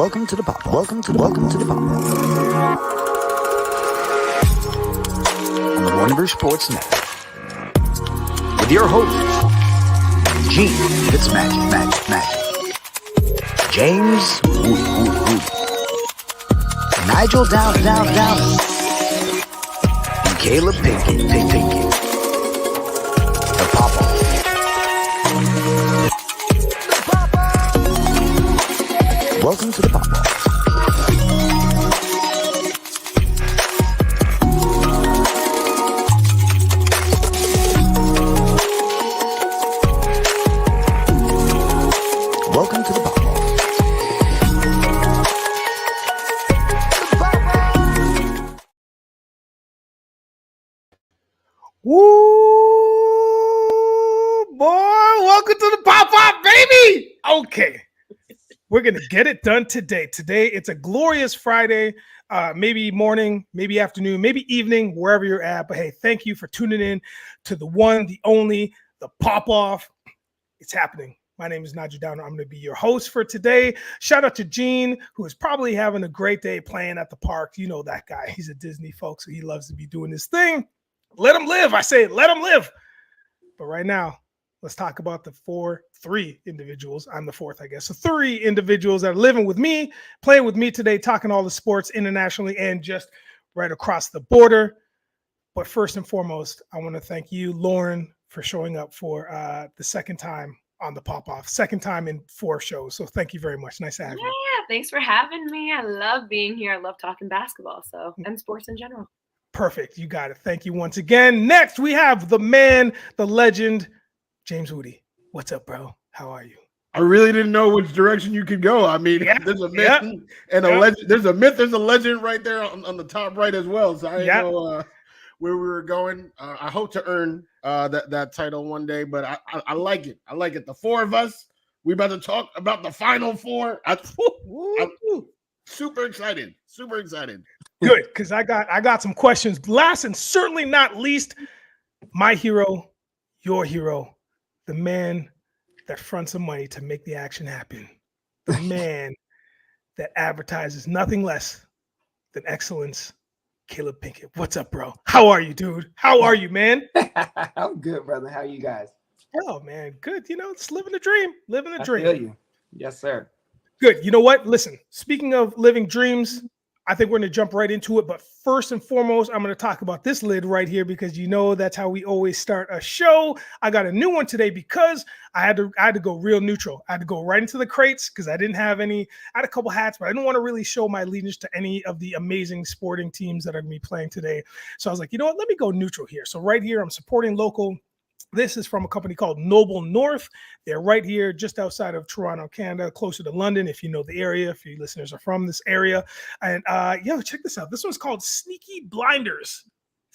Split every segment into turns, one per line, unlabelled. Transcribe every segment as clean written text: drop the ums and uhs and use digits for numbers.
Welcome to the PoP. Welcome to the PoP. On the Wonder Sports Network. With your hosts, Gene, it's magic. James, Woody. Nigel, down. And Caleb, Pinky. The PoP. Welcome to the PoP. Welcome to the PoP.
Woo, boy! Welcome to the PoP, baby. Okay. We're going to get it done today. Today, it's a glorious Friday, maybe morning, maybe afternoon, maybe evening, wherever you're at. But hey, thank you for tuning in to the one, the only, the pop-off. It's happening. My name is Nigel Downer. I'm going to be your host for today. Shout out to Gene, who is probably having a great day playing at the park. You know that guy. He's a Disney folk, so he loves to be doing this thing. Let him live. I say, let him live. But right now, let's talk about the three individuals. I'm the fourth, I guess. So 3 individuals that are living with me, playing with me today, talking all the sports internationally and just right across the border. But first and foremost, I want to thank you, Lauren, for showing up for the second time on the Pop-Off. Second time in 4 shows. So thank you very much. Nice to have you.
Yeah, thanks for having me. I love being here. I love talking basketball, and sports in general.
Perfect. You got it. Thank you once again. Next, we have the man, the legend, James Woody. What's up, bro? How are you?
I really didn't know which direction you could go. I mean, there's a myth and a legend. There's a myth. There's a legend right there on the top right as well. So I didn't know where we were going. I hope to earn that title one day, but I like it. I like it. The 4 of us. We about to talk about the Final 4. I'm super excited. Super excited.
Good, because I got some questions. Last and certainly not least, my hero, your hero, the man that fronts the money to make the action happen, the man that advertises nothing less than excellence, Caleb Pinkett. What's up, bro? How are you, dude? How are you, man?
I'm good, brother. How are you guys?
Oh, man, good. You know, just living the dream. Living the dream.
I feel you. Yes, sir.
Good. You know what? Listen, speaking of living dreams, I think we're going to jump right into it. But first and foremost, I'm going to talk about this lid right here because you know that's how we always start a show. I got a new one today because I had to go real neutral. I had to go right into the crates because I didn't have any. I had a couple hats, but I didn't want to really show my allegiance to any of the amazing sporting teams that are going to be playing today. So I was like, you know what? Let me go neutral here. So right here, I'm supporting local. This is from a company called Noble North. They're right here just outside of Toronto, Canada, closer to London, if you know the area, if your listeners are from this area. And check this out. This one's called Sneaky Blinders.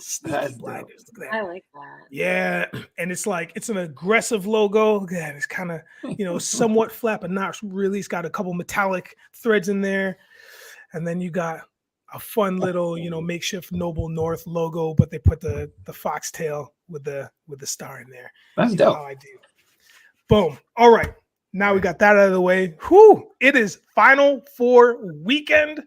Sneaky Blinders. Look at that.
I like that.
Yeah. And it's like, it's an aggressive logo. Look at that. It's kind of, somewhat flat, but not really. It's got a couple metallic threads in there. And then you got a fun little, makeshift Noble North logo, but they put the foxtail with the star in there.
That's dope.
How I do. Boom. All right. Now we got that out of the way. Whew. It is Final 4 weekend.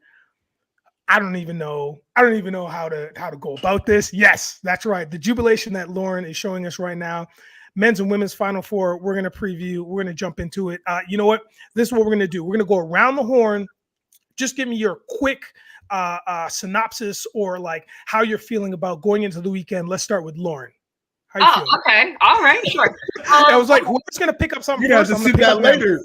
I don't even know how to go about this. Yes, that's right. The jubilation that Lauren is showing us right now. Men's and women's Final 4. We're going to preview. We're going to jump into it. You know what? This is what we're going to do. We're going to go around the horn. Just give me your quick synopsis or like how you're feeling about going into the weekend. Let's start with Lauren.
Okay. All right, sure.
I was like, who's going to pick up something first?
I'm going to that later.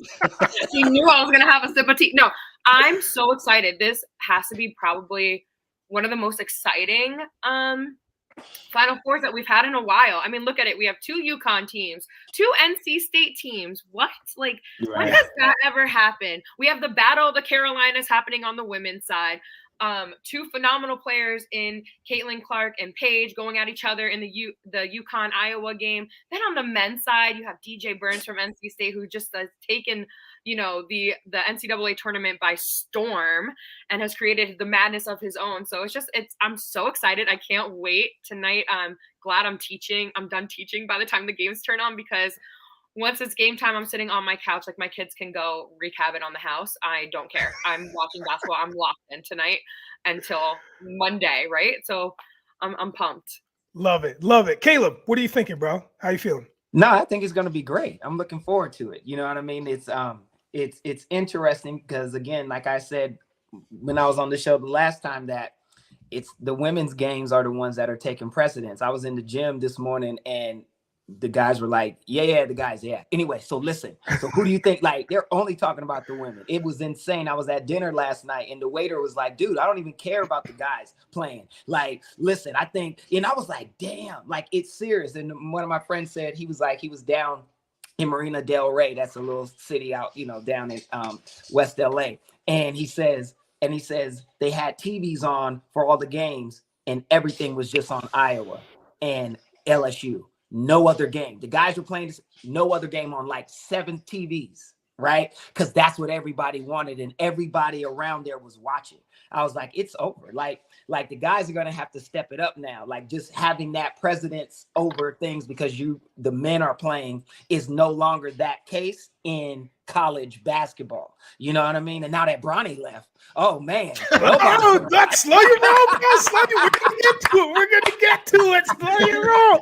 You knew I was going to have a sip of tea. No, I'm so excited. This has to be probably one of the most exciting Final 4s that we've had in a while. I mean, look at it. We have 2 UConn teams, 2 NC State teams. What? Like, when has that ever happened? We have the Battle of the Carolinas happening on the women's side. 2 phenomenal players in Caitlin Clark and Paige going at each other in the UConn Iowa game. Then on the men's side, you have DJ Burns from NC State, who just has taken, the NCAA tournament by storm and has created the madness of his own. So I'm so excited. I can't wait tonight. I'm glad I'm done teaching by the time the games turn on because once it's game time, I'm sitting on my couch. Like my kids can go wreak havoc on the house. I don't care. I'm watching basketball. I'm locked in tonight until Monday, right? So I'm pumped.
Love it. Love it. Caleb, what are you thinking, bro? How you feeling?
No, I think it's going to be great. I'm looking forward to it. You know what I mean? It's interesting because, again, like I said when I was on the show the last time, that it's the women's games are the ones that are taking precedence. I was in the gym this morning and the guys were like, yeah, the guys, yeah. Anyway, so listen. So who do you think? Like, they're only talking about the women. It was insane. I was at dinner last night and the waiter was like, dude, I don't even care about the guys playing. Like, listen, I think, and I was like, damn, like it's serious. And one of my friends said he was down in Marina Del Rey. That's a little city out, down in West LA. And he says they had TVs on for all the games and everything was just on Iowa and LSU. No other game. The guys were playing this, no other game on like 7 TVs, right? Because that's what everybody wanted and everybody around there was watching. I was like, it's over. Like the guys are going to have to step it up now. Like just having that precedence over things because the men are playing is no longer that case in college basketball. You know what I mean? And now that Bronny left, oh man.
That's slow your roll, bro. Slow your. We're gonna get to it. Slow your roll.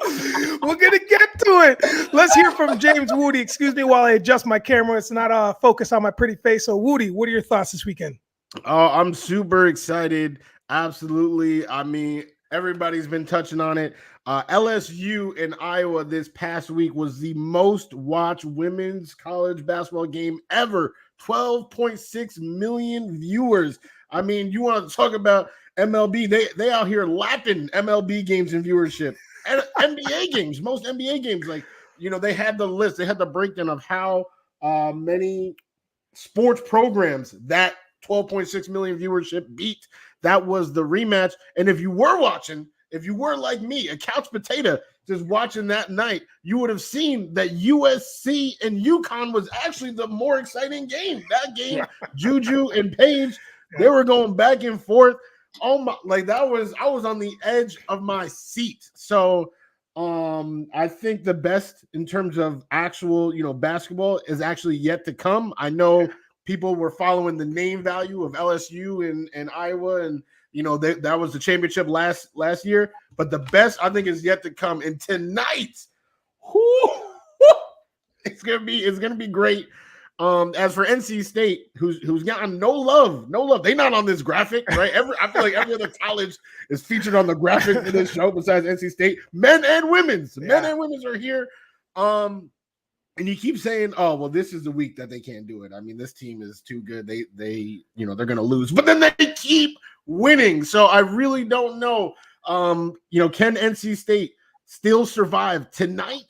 We're gonna get to it. Let's hear from James Woody. Excuse me while I adjust my camera. It's not focused on my pretty face. So Woody, what are your thoughts this weekend?
Oh, I'm super excited. Absolutely. I mean, everybody's been touching on it. LSU in Iowa this past week was the most watched women's college basketball game ever. 12.6 million viewers. I mean, you want to talk about MLB? They out here lapping MLB games in viewership. And NBA games, most NBA games, like, they had the list. They had the breakdown of how many sports programs that 12.6 million viewership beat. That was the rematch. And if you were watching, if you were like me, a couch potato, just watching that night, you would have seen that USC and UConn was actually the more exciting game. That game, Juju and Paige, they were going back and forth. Oh my, like I was on the edge of my seat. So I think the best in terms of actual, basketball is actually yet to come. I know people were following the name value of LSU and Iowa, and that was the championship last year. But the best I think is yet to come. And tonight, it's gonna be great. As for NC State, who's gotten no love. They're not on this graphic, right? I feel like every other college is featured on the graphic for this show besides NC State. Men and women's are here. And you keep saying, "Oh, well, this is the week that they can't do it." I mean, this team is too good. They they're going to lose, but then they keep winning. So I really don't know. Can NC State still survive tonight?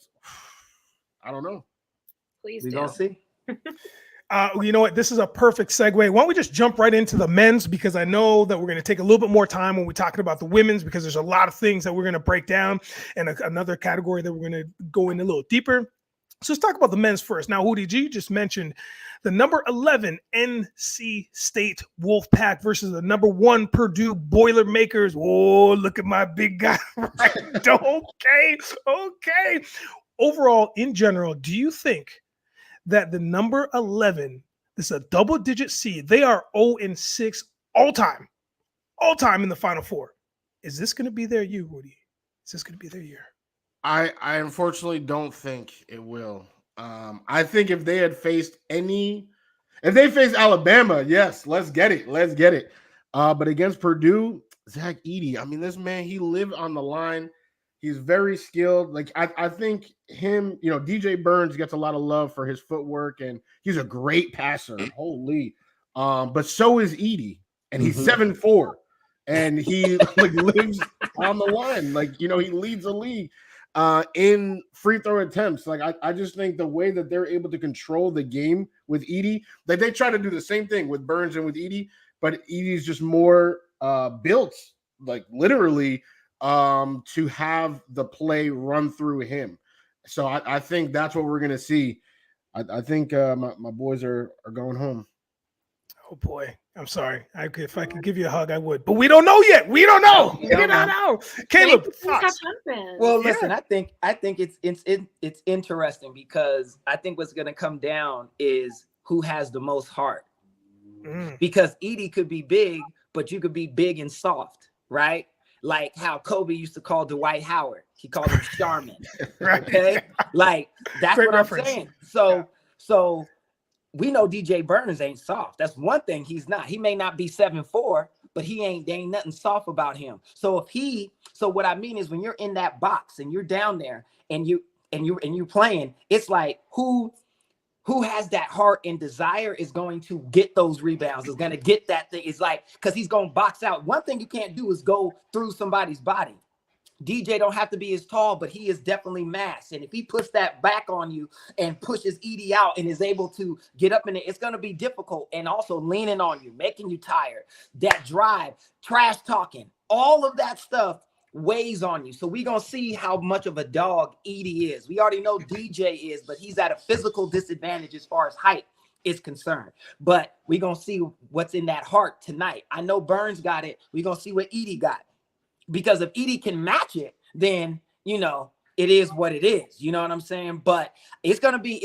I don't know.
Please
we
do.
don't see.
You know what? This is a perfect segue. Why don't we just jump right into the men's, because I know that we're going to take a little bit more time when we're talking about the women's, because there's a lot of things that we're going to break down and another category that we're going to go in a little deeper. So let's talk about the men's first. Now, Hootie G just mentioned the number 11 NC State Wolfpack versus the number 1 Purdue Boilermakers. Oh, look at my big guy. Right? Okay. Overall, in general, do you think that the number 11, this is a double-digit seed, they are 0-6 all time in the Final Four? Is this going to be their year, Hootie? Is this going to be their year?
I unfortunately don't think it will. I think if they faced Alabama, yes, let's get it. But against Purdue, Zach Edey, I mean, this man, he lived on the line. He's very skilled. Like I think him, DJ Burns gets a lot of love for his footwork, and he's a great passer. Holy, but so is Edey, and he's 7'4", and he lives on the line. He leads the league in free throw attempts. I just think the way that they're able to control the game with Edey, they try to do the same thing with Burns and with Edey, but Edey's just more built, literally, to have the play run through him. So I think that's what we're gonna see. I think my boys are going home.
Oh boy, I'm sorry. If I could give you a hug, I would, but we don't know yet. We don't know. We don't know. Caleb, thoughts?
Well, listen, I think it's interesting because I think what's going to come down is who has the most heart. Because Edie could be big, but you could be big and soft, right? Like how Kobe used to call Dwight Howard. He called him Charmin.
Right.
Okay, like that's
Great
what
reference.
I'm saying. So we know DJ Burns ain't soft. That's one thing he's not. He may not be 7'4", but there ain't nothing soft about him. So what I mean is when you're in that box and you're down there and you're playing, it's like who has that heart and desire is going to get those rebounds, is going to get that thing. It's like, because he's going to box out. One thing you can't do is go through somebody's body. DJ don't have to be as tall, but he is definitely mass. And if he puts that back on you and pushes Edie out and is able to get up in it, it's going to be difficult. And also leaning on you, making you tired. That drive, trash talking, all of that stuff weighs on you. So we're going to see how much of a dog Edie is. We already know DJ is, but he's at a physical disadvantage as far as height is concerned. But we're going to see what's in that heart tonight. I know Burns got it. We're going to see what Edie got. Because if Edie can match it, then, it is what it is. You know what I'm saying? But it's gonna be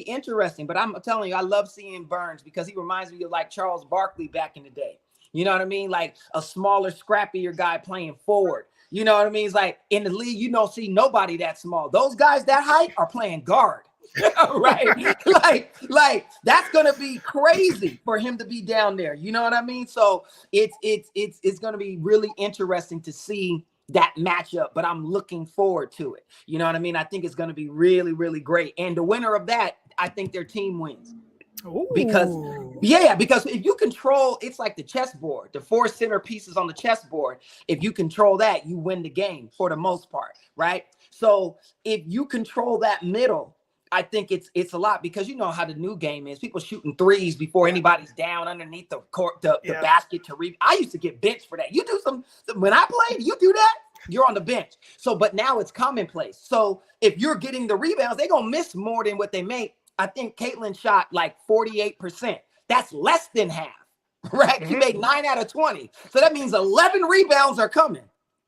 interesting. But I'm telling you, I love seeing Burns because he reminds me of like Charles Barkley back in the day. You know what I mean? Like a smaller, scrappier guy playing forward. You know what I mean? It's like in the league, you don't see nobody that small. Those guys that height are playing guard. Right? like that's gonna be crazy for him to be down there. You know what I mean? So it's gonna be really interesting to see that matchup, but I'm looking forward to it. You know what I mean? I think it's gonna be really, really great. And the winner of that, I think their team wins.
Ooh.
Because if you control, it's like the chessboard, the 4 center pieces on the chessboard. If you control that, you win the game for the most part, right? So if you control that middle, I think it's a lot because you know how the new game is. People shooting threes before anybody's down underneath the court, the basket to read. I used to get benched for that. You do when I played, you do that, you're on the bench. So, but now it's commonplace. So if you're getting the rebounds, they're gonna miss more than what they make. I think Caitlin shot like 48%. That's less than half, right? She made 9 out of 20. So that means 11 rebounds are coming.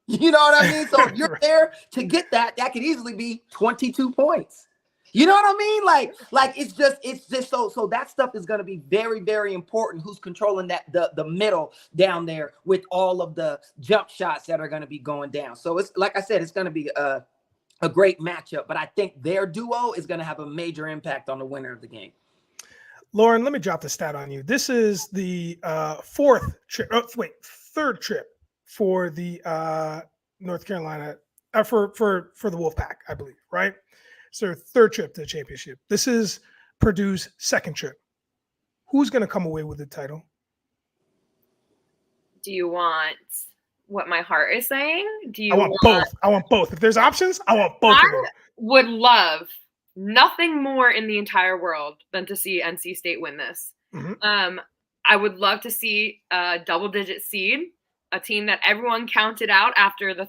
You know what I mean? So if you're there to get that could easily be 22 points. You know what I mean? Like it's just so that stuff is going to be very, very important. Who's controlling that the middle down there with all of the jump shots that are going to be going down. So it's like I said, it's going to be a great matchup, but I think their duo is going to have a major impact on the winner of the game.
Lauren, let me drop the stat on you. This is the third trip for the North Carolina for the Wolfpack, I believe, right? So third trip to the championship. This is Purdue's second trip. Who's going to come away with the title?
Do you want what my heart is saying?
I want both. I want both. If there's options, I want both.
I would love nothing more in the entire world than to see NC State win this. Mm-hmm. I would love to see a double-digit seed, a team that everyone counted out after the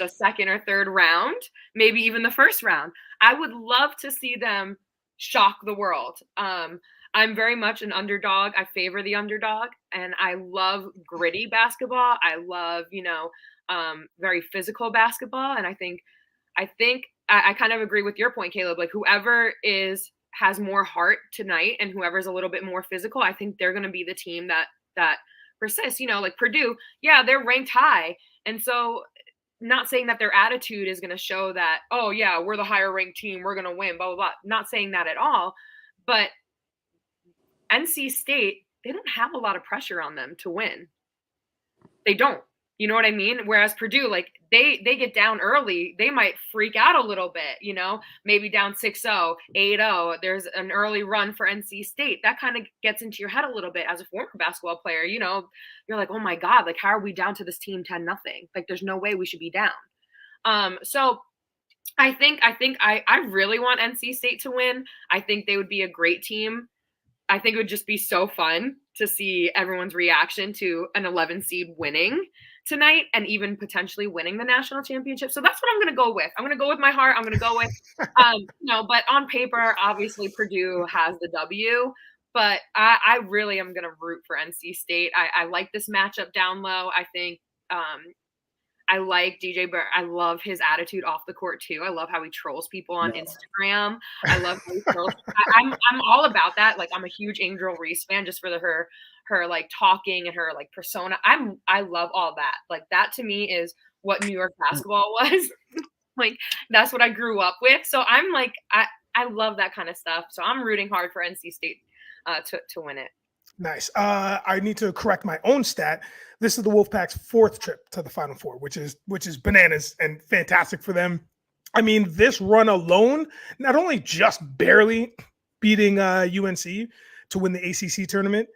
second or third round, maybe even the first round. I would love to see them shock the world. I'm very much an underdog. I favor the underdog, and I love gritty basketball. I love, very physical basketball. And I think I kind of agree with your point, Caleb. Like whoever has more heart tonight and whoever's a little bit more physical, I think they're going to be the team that persists. Like Purdue, yeah, they're ranked high. And so not saying that their attitude is going to show that, oh yeah, we're the higher ranked team, we're going to win, blah, blah, blah. Not saying that at all. But NC State, they don't have a lot of pressure on them to win. They don't. You know what I mean? Whereas Purdue, like they get down early, they might freak out a little bit, maybe down 6-0, 8-0. There's an early run for NC State. That kind of gets into your head a little bit as a former basketball player. You're like, oh my God, like how are we down to this team 10-0? Like there's no way we should be down. So I think I really want NC State to win. I think they would be a great team. I think it would just be so fun to see everyone's reaction to an 11 seed winning tonight and even potentially winning the national championship. So that's what I'm going to go with. I'm going to go with my heart. I'm going to go with, but on paper, obviously Purdue has the W, But I really am going to root for NC State. I like this matchup down low. I think I like DJ Burr. I love his attitude off the court too. I love how he trolls people on Instagram. I love how he trolls. I'm all about that. Like, I'm a huge Angel Reese fan just for her like talking and her like persona. I love all that. Like, that to me is what New York basketball was. Like, that's what I grew up with. So I'm like, I love that kind of stuff. So I'm rooting hard for NC State to win it.
Nice. I need to correct my own stat. This is the Wolfpack's 4th trip to the Final Four, which is bananas and fantastic for them. I mean, this run alone, not only just barely beating UNC to win the ACC tournament,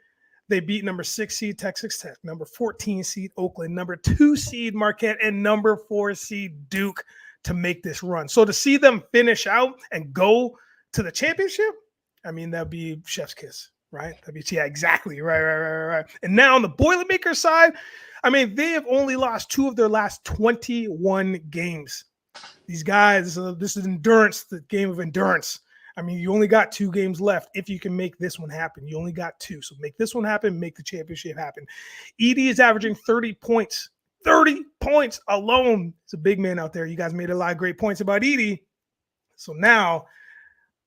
they beat number 6 seed Texas Tech, number 14 seed Oakland, number 2 seed Marquette, and number 4 seed Duke to make this run. So to see them finish out and go to the championship, I mean, that'd be chef's kiss. Right? Yeah, exactly. Right. And now on the Boilermaker side, I mean, they have only lost 2 of their last 21 games. These guys, this is endurance, the game of endurance. I mean, you only got 2 games left if you can make this one happen. You only got 2. So make this one happen, make the championship happen. Edie is averaging 30 points. 30 points alone. It's a big man out there. You guys made a lot of great points about Edie. So now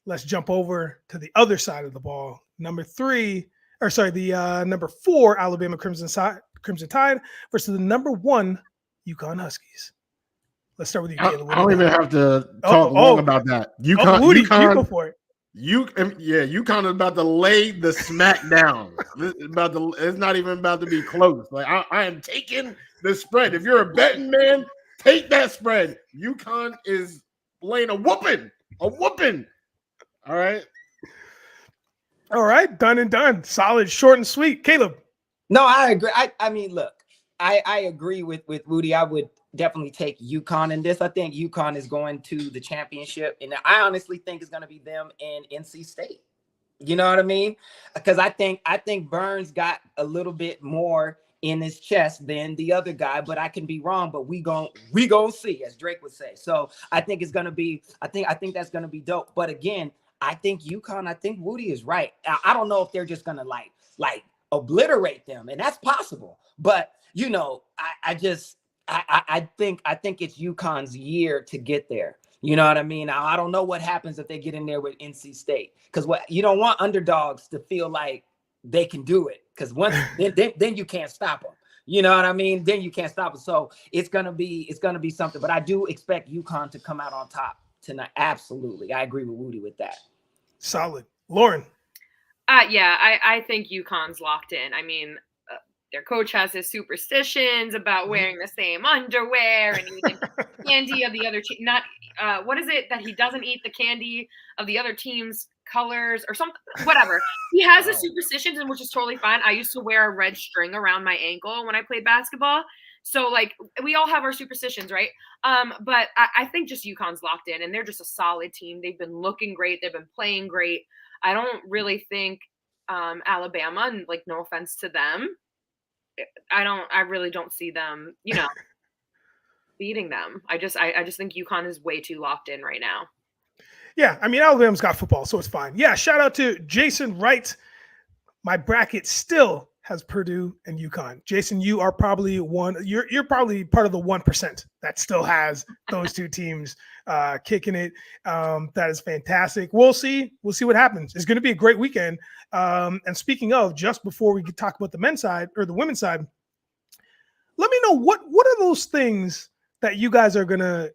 let's jump over to the other side of the ball. Number 4 Alabama Crimson Tide versus the number 1 UConn Huskies. Let's start with you, Caleb.
I don't even have to talk long about that.
UConn, you go for it.
UConn is about to lay the smack down. It's not even about to be close. Like, I am taking the spread. If you're a betting man, take that spread. UConn is laying a whooping. All right.
All right, done and done. Solid, short and sweet. Caleb.
No, I agree. I mean, look, I agree with Woody. I would definitely take UConn in this. I think UConn is going to the championship, and I honestly think it's going to be them and NC State. You know what I mean? Because I think Burns got a little bit more in his chest than the other guy, but I can be wrong. But we gon' see, as Drake would say. So I think it's going to be. I think that's going to be dope. But again, I think UConn, I think Woody is right. I don't know if they're just gonna like obliterate them, and that's possible. But you know, I think it's UConn's year to get there. You know what I mean? I don't know what happens if they get in there with NC State, because what you don't want underdogs to feel like they can do it, because once then you can't stop them. You know what I mean? Then you can't stop it. So it's gonna be something. But I do expect UConn to come out on top tonight. Absolutely, I agree with Woody with that.
Solid. Lauren.
I think UConn's locked in. I mean, their coach has his superstitions about wearing the same underwear and eating candy of the other team. What is it that he doesn't eat the candy of the other team's colors or something? Whatever. He has his superstitions, and which is totally fine. I used to wear a red string around my ankle when I played basketball. So, like, we all have our superstitions, right? But I think just UConn's locked in, and they're just a solid team. They've been looking great. They've been playing great. I don't really think Alabama, and like, no offense to them, I really don't see them, beating them. I just think UConn is way too locked in right now.
Yeah, I mean, Alabama's got football, so it's fine. Yeah, shout out to Jason Wright. My bracket still has Purdue and UConn. Jason, you are probably you're probably part of the 1% that still has those 2 teams kicking it. That is fantastic. We'll see what happens. It's going to be a great weekend. And speaking of, just before we talk about the men's side or the women's side, let me know what are those things that you guys are gonna,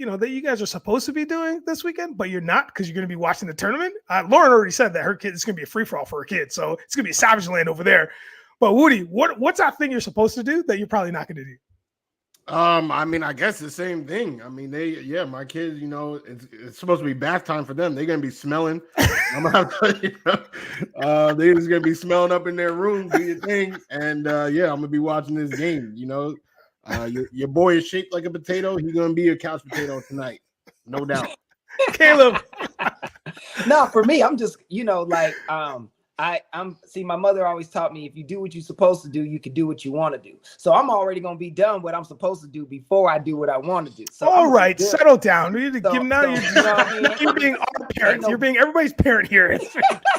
that you guys are supposed to be doing this weekend, but you're not because you're going to be watching the tournament. Lauren already said that her kid, it's going to be a free for all for her kid, so it's going to be a savage land over there. But Woody, what's that thing you're supposed to do that you're probably not going to do?
I mean, I guess the same thing. I mean, my kids, it's supposed to be bath time for them. They're gonna be smelling. I'm gonna have to, they're just gonna be smelling up in their room, do your thing, and I'm gonna be watching this game. Your boy is shaped like a potato. He's gonna be a couch potato tonight, no doubt.
Caleb.
No, for me, I'm just, See, my mother always taught me, if you do what you're supposed to do, you can do what you want to do. So I'm already going to be done what I'm supposed to do before I do what I want to do. So
all right, settle down. We need to give now. You're being our parents. You're being everybody's parent here.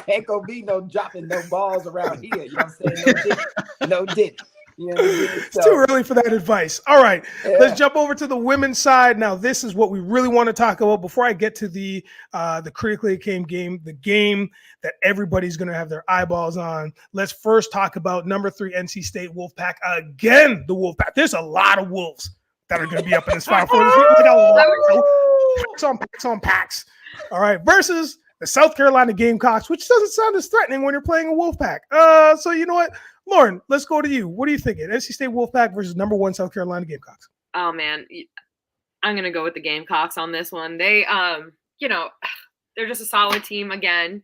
Ain't gonna be no dropping no balls around here. You know what I'm saying? No diddy. You know what I mean?
It's too early for that advice. All right, let's jump over to the women's side. Now, this is what we really want to talk about before I get to the critically acclaimed game, the game that everybody's going to have their eyeballs on. Let's first talk about number 3 NC State Wolfpack. Again, the Wolfpack. There's a lot of Wolves that are going to be up in this Final Four this week. Like a lot. Packs on packs. All right, versus the South Carolina Gamecocks, which doesn't sound as threatening when you're playing a Wolfpack. So you know what? Lauren, let's go to you. What are you thinking? NC State Wolfpack versus number 1 South Carolina Gamecocks.
Oh man, I'm gonna go with the Gamecocks on this one. They, they're just a solid team again,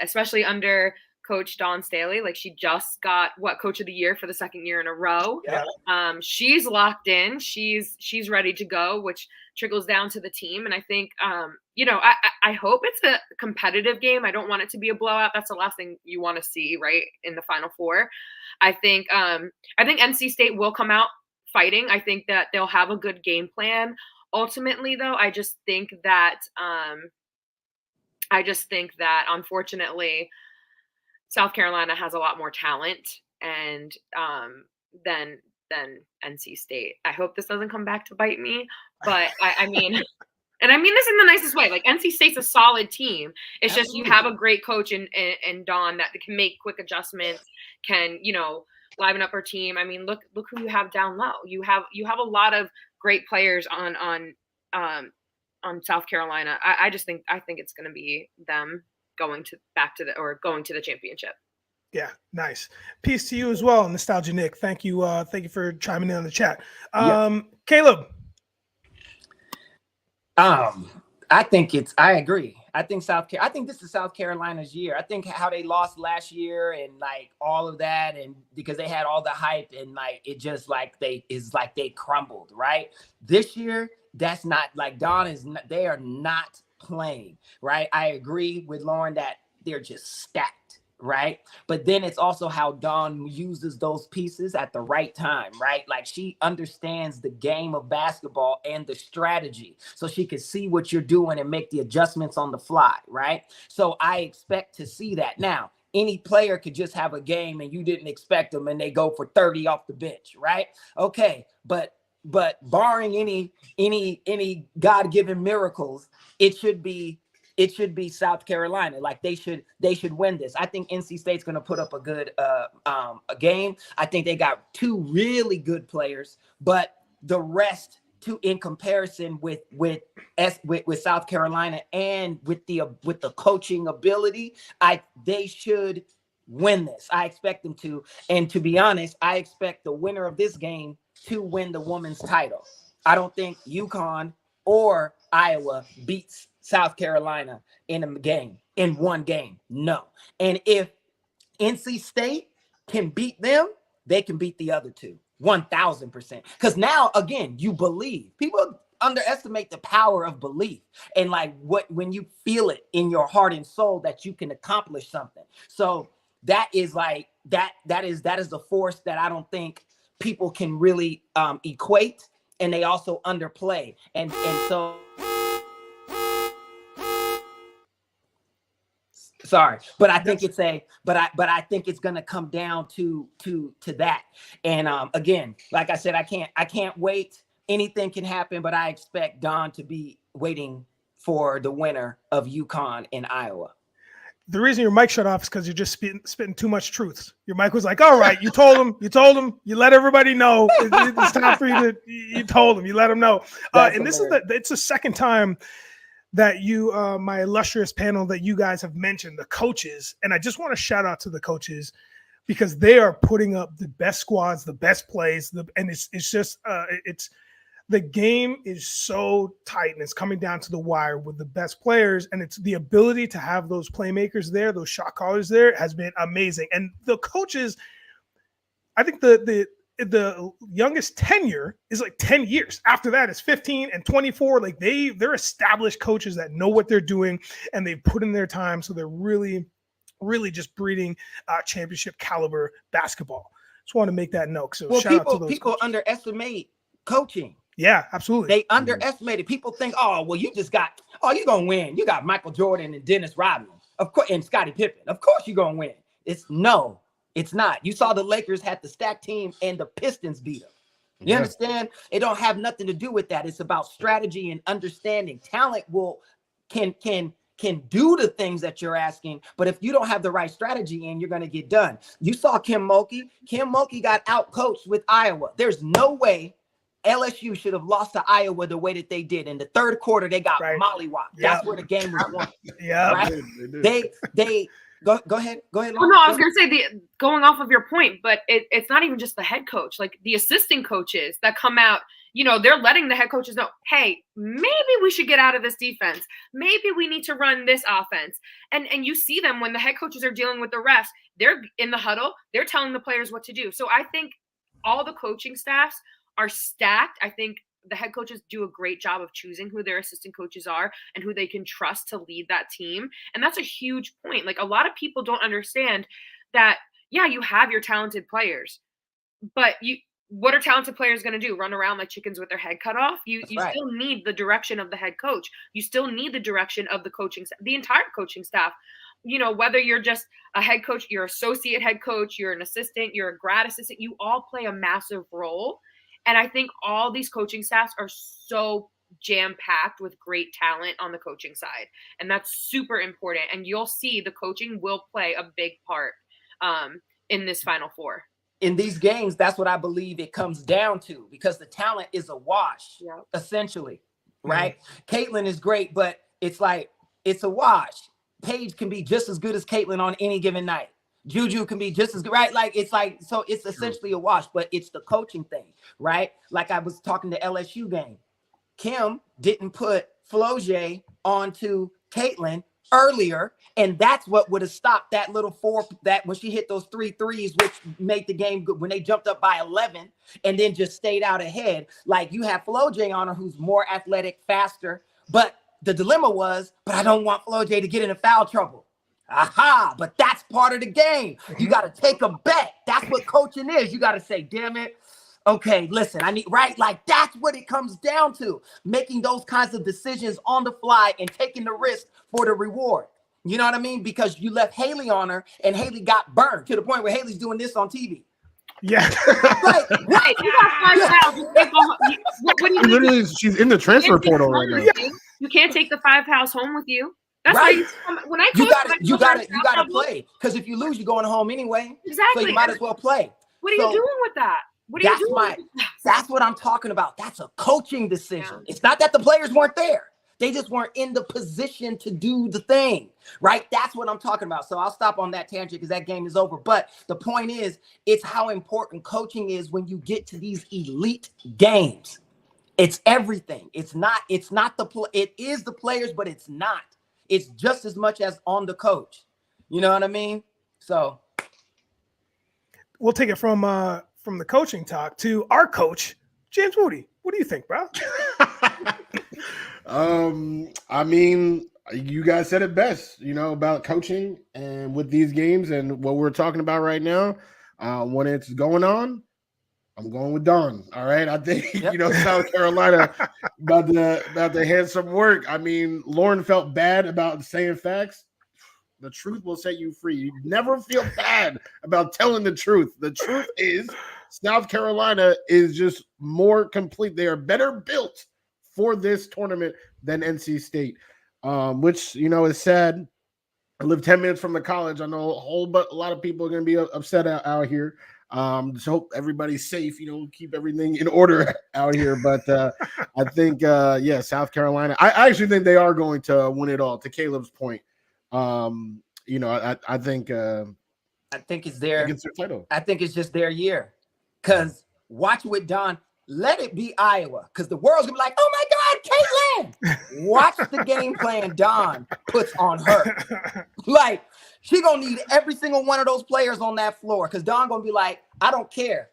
especially under Coach Dawn Staley. Like, she just got Coach of the Year for the 2nd year in a row.
Yeah.
She's locked in. She's ready to go, which trickles down to the team. And I think, I hope it's a competitive game. I don't want it to be a blowout. That's the last thing you want to see, right, in the Final Four. I think NC State will come out fighting. I think that they'll have a good game plan. Ultimately, though, I just think that unfortunately, South Carolina has a lot more talent and than NC State. I hope this doesn't come back to bite me, but I mean, and I mean this in the nicest way. Like, NC State's a solid team. It's just you have a great coach in Dawn that can make quick adjustments, can liven up her team. I mean, look who you have down low. You have a lot of great players on South Carolina. I think it's going to be them going to the championship.
Yeah, nice. Peace to you as well, Nostalgia Nick. Thank you for chiming in on the chat. Caleb.
I agree. I think this is South Carolina's year. I think how they lost last year and like all of that, and because they had all the hype and like it just like they crumbled, right? This year, that's not like they are not playing, right? I agree with Lauren that they're just stacked, right? But then it's also how Dawn uses those pieces at the right time, right? Like, she understands the game of basketball and the strategy, so she can see what you're doing and make the adjustments on the fly, right? So I expect to see that. Now, any player could just have a game and you didn't expect them and they go for 30 off the bench, right? Okay, but barring any God-given miracles, it should be South Carolina. Like, they should win this. I think NC State's going to put up a good a game. I think they got 2 really good players, but the rest in comparison with South Carolina and with the coaching ability, they should win this. I expect them to. And to be honest, I expect the winner of this game to win the women's title. I don't think UConn or Iowa beats South Carolina in one game. No. And if NC State can beat them, they can beat the other 2. 1,000%. Because now, again, you believe. People underestimate the power of belief and like when you feel it in your heart and soul that you can accomplish something. So that is like that is the force that I don't think people can really equate, and they also underplay. And so sorry, but I think I think it's going to come down to that. And again, like I said, I can't wait. Anything can happen, but I expect Dawn to be waiting for the winner of UConn and Iowa.
The reason your mic shut off is because you're just spitting too much truths. Your mic was like, all right, you told him, you let everybody know. It's time for you you told them, you let them know. And this it's the second time that you, my illustrious panel, that you guys have mentioned the coaches. And I just want to shout out to the coaches because they are putting up the best squads, the best plays. And it's just, the game is so tight and it's coming down to the wire with the best players. And it's the ability to have those playmakers there, those shot callers there has been amazing. And the coaches, I think the youngest tenure is like 10 years. After that is 15 and 24. Like they're established coaches that know what they're doing and they've put in their time. So they're really really just breeding championship caliber basketball. Just want to make that note. So
well,
shout out to those
people
coaches.
underestimate coaching.
Yeah, absolutely.
They underestimate it. People think, oh, well, you're going to win. You got Michael Jordan and Dennis Rodman, of course, and Scottie Pippen. Of course you're going to win. It's not. You saw the Lakers had the stacked team and the Pistons beat them. You understand? It don't have nothing to do with that. It's about strategy and understanding. Talent can do the things that you're asking, but if you don't have the right strategy in, you're going to get done. You saw Kim Mulkey. Kim Mulkey got out-coached with Iowa. There's no way LSU should have lost to Iowa the way that they did. In the third quarter, they got mollywopped. That's where the game was won. Right? They go ahead.
Well, no, I was going to say going off of your point, but it's not even just the head coach. Like the assistant coaches that come out, they're letting the head coaches know, hey, maybe we should get out of this defense. Maybe we need to run this offense. And you see them when the head coaches are dealing with the refs, they're in the huddle, they're telling the players what to do. So I think all the coaching staffs are stacked. I think the head coaches do a great job of choosing who their assistant coaches are and who they can trust to lead that team. And that's a huge point. Like a lot of people don't understand that, yeah, you have your talented players, but what are talented players going to do? Run around like chickens with their head cut off? You still need the direction of the head coach. You still need the direction of the coaching, the entire coaching staff. Whether you're just a head coach, you're associate head coach, you're an assistant, you're a grad assistant, you all play a massive role. And I think all these coaching staffs are so jam-packed with great talent on the coaching side. And that's super important. And you'll see the coaching will play a big part in this Final Four.
In these games, that's what I believe it comes down to, because the talent is a wash, essentially, right? Caitlin is great, but it's a wash. Paige can be just as good as Caitlin on any given night. Juju can be just as good, right? So it's essentially a wash, but it's the coaching thing, right? Like I was talking to LSU game. Kim didn't put Floje onto Caitlin earlier, and that's what would have stopped that little four, that when she hit those 3 threes, which made the game good when they jumped up by 11 and then just stayed out ahead. Like you have Floje on her, who's more athletic, faster, but the dilemma was, but I don't want Floje to get into foul trouble. Aha, but that's part of the game. You got to take a bet. That's what coaching is. You got to say, damn it. Okay, listen, like that's what it comes down to. Making those kinds of decisions on the fly and taking the risk for the reward. You know what I mean? Because you left Haley on her and Haley got burned to the point where Haley's doing this on TV.
Yeah.
Right. You got 5 fouls. What do you
literally, she's in the transfer portal right now.
You can't take the 5 fouls home with you. That's
right.
When I
you gotta play, because if you lose, you're going home anyway.
Exactly.
So you might as well play.
What are you doing with that?
That's what I'm talking about. That's a coaching decision. Yeah. It's not that the players weren't there. They just weren't in the position to do the thing, right? That's what I'm talking about. So I'll stop on that tangent because that game is over. But the point is, it's how important coaching is when you get to these elite games. It's everything. It is the players, but it's not. It's just as much as on the coach. You know what I mean? So
we'll take it from the coaching talk to our coach, James Woody. What do you think, bro?
I mean, you guys said it best, about coaching and with these games and what we're talking about right now. When it's going on, I'm going with Dawn. All right. I think, South Carolina about to hand some work. I mean, Lauren felt bad about saying facts. The truth will set you free. You never feel bad about telling the truth. The truth is South Carolina is just more complete. They are better built for this tournament than NC State, which, is sad. I live 10 minutes from the college. I know a lot of people are going to be upset out here. Just hope everybody's safe, keep everything in order out here. But I think, South Carolina, I actually think they are going to win it all, to Caleb's point. I think
it's their title. I think it's just their year. Because watch with Don, let it be Iowa. Because the world's going to be like, oh my God, Caitlin. Watch the game plan Don puts on her. Like, she going to need every single one of those players on that floor. Because Don going to be like, I don't care.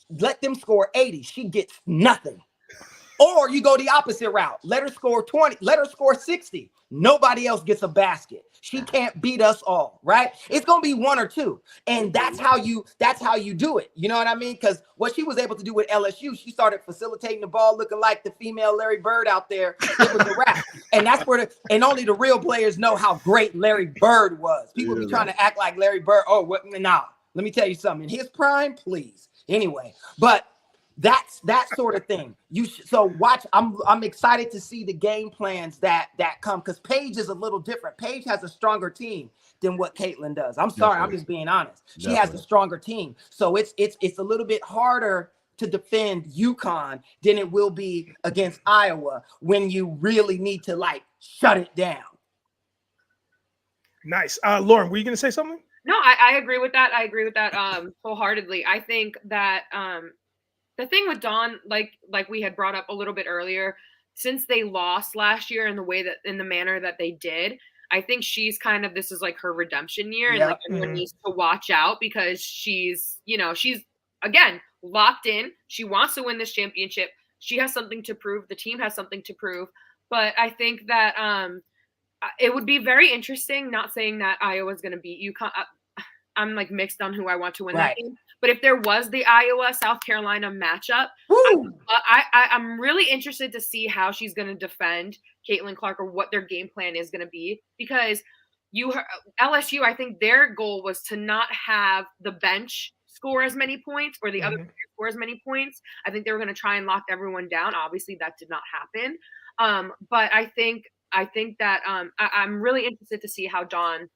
Let them score 80. She gets nothing. Or you go the opposite route. Let her score 20. Let her score 60. Nobody else gets a basket. She can't beat us all, right? It's gonna be one or two, and that's how you do it. You know what I mean? Because what she was able to do with LSU, she started facilitating the ball, looking like the female Larry Bird out there. It was a wrap, and that's where and only the real players know how great Larry Bird was. People be trying to act like Larry Bird. Oh, what? Nah. Let me tell you something. In his prime, please. Anyway, but. That's that sort of thing. So watch. I'm excited to see the game plans that come, because Paige is a little different. Paige has a stronger team than what Caitlin does. I'm sorry, I'm just being honest. She has a stronger team, so it's a little bit harder to defend UConn than it will be against Iowa when you really need to like shut it down.
Nice, Lauren. Were you going to say something?
No, I agree with that. I agree with that wholeheartedly. I think that the thing with Dawn, like we had brought up a little bit earlier, since they lost last year in the manner that they did, I think she's kind of, this is like her redemption year, and like everyone needs to watch out, because she's again locked in. She wants to win this championship. She has something to prove. The team has something to prove. But I think that it would be very interesting. Not saying that Iowa's going to beat UConn. I'm like mixed on who I want to win that game. But if there was the Iowa-South Carolina matchup, I'm really interested to see how she's going to defend Caitlin Clark, or what their game plan is going to be. Because LSU, I think their goal was to not have the bench score as many points, or the other players score as many points. I think they were going to try and lock everyone down. Obviously, that did not happen. But I think that I'm really interested to see how Dawn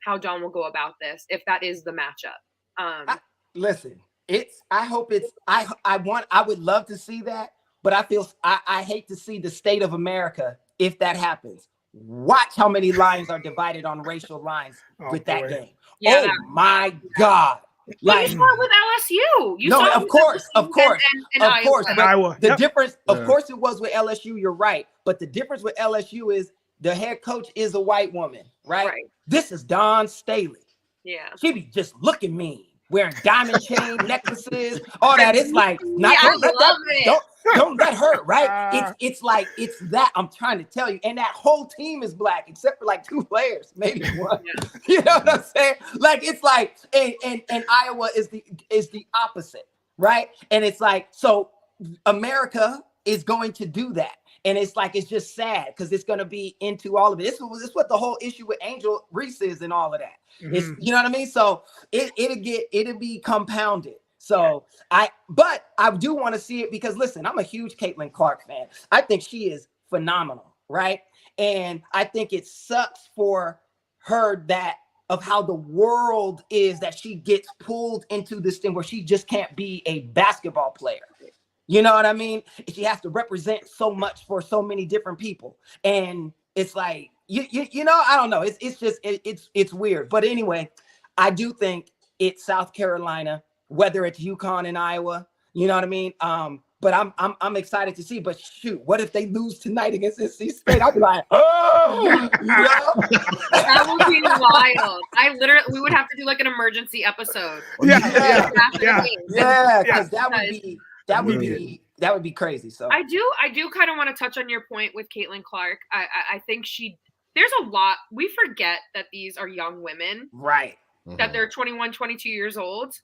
will go about this, if that is the matchup.
Listen, I would love to see that, but I hate to see the state of America if that happens. Watch how many lines are divided on racial lines with that game. Yeah, my God.
Like, you saw it with LSU. Of course.
But
Iowa.
The difference, of course it was with LSU, you're right. But the difference with LSU is the head coach is a white woman, right? This is Dawn Staley.
Yeah.
She be just looking mean, wearing diamond chain necklaces, all that. It's like, don't let her, right? It's like, it's that I'm trying to tell you. And that whole team is black, except for like 2 players, maybe one. You know what I'm saying? Like, it's like, and Iowa is the opposite, right? And it's like, so America is going to do that. And it's like, it's just sad, because it's going to be into all of it. This is what the whole issue with Angel Reese is and all of that. It's, you know what I mean? So it'll be compounded. So but I do want to see it, because listen, I'm a huge Caitlin Clark fan. I think she is phenomenal, right? And I think it sucks for her of how the world is, that she gets pulled into this thing where she just can't be a basketball player. You know what I mean? She has to represent so much for so many different people. And it's like, you know, I don't know. It's weird. But anyway, I do think it's South Carolina, whether it's UConn and Iowa, you know what I mean? But I'm excited to see. But shoot, what if they lose tonight against NC State? I'll be like, oh, you know?
That would be wild. We would have to do like an emergency episode.
Yeah, because that would be crazy. So
I do kind of want to touch on your point with Caitlin Clark. I think there's a lot. We forget that these are young women,
right?
That they're 21, 22 years old.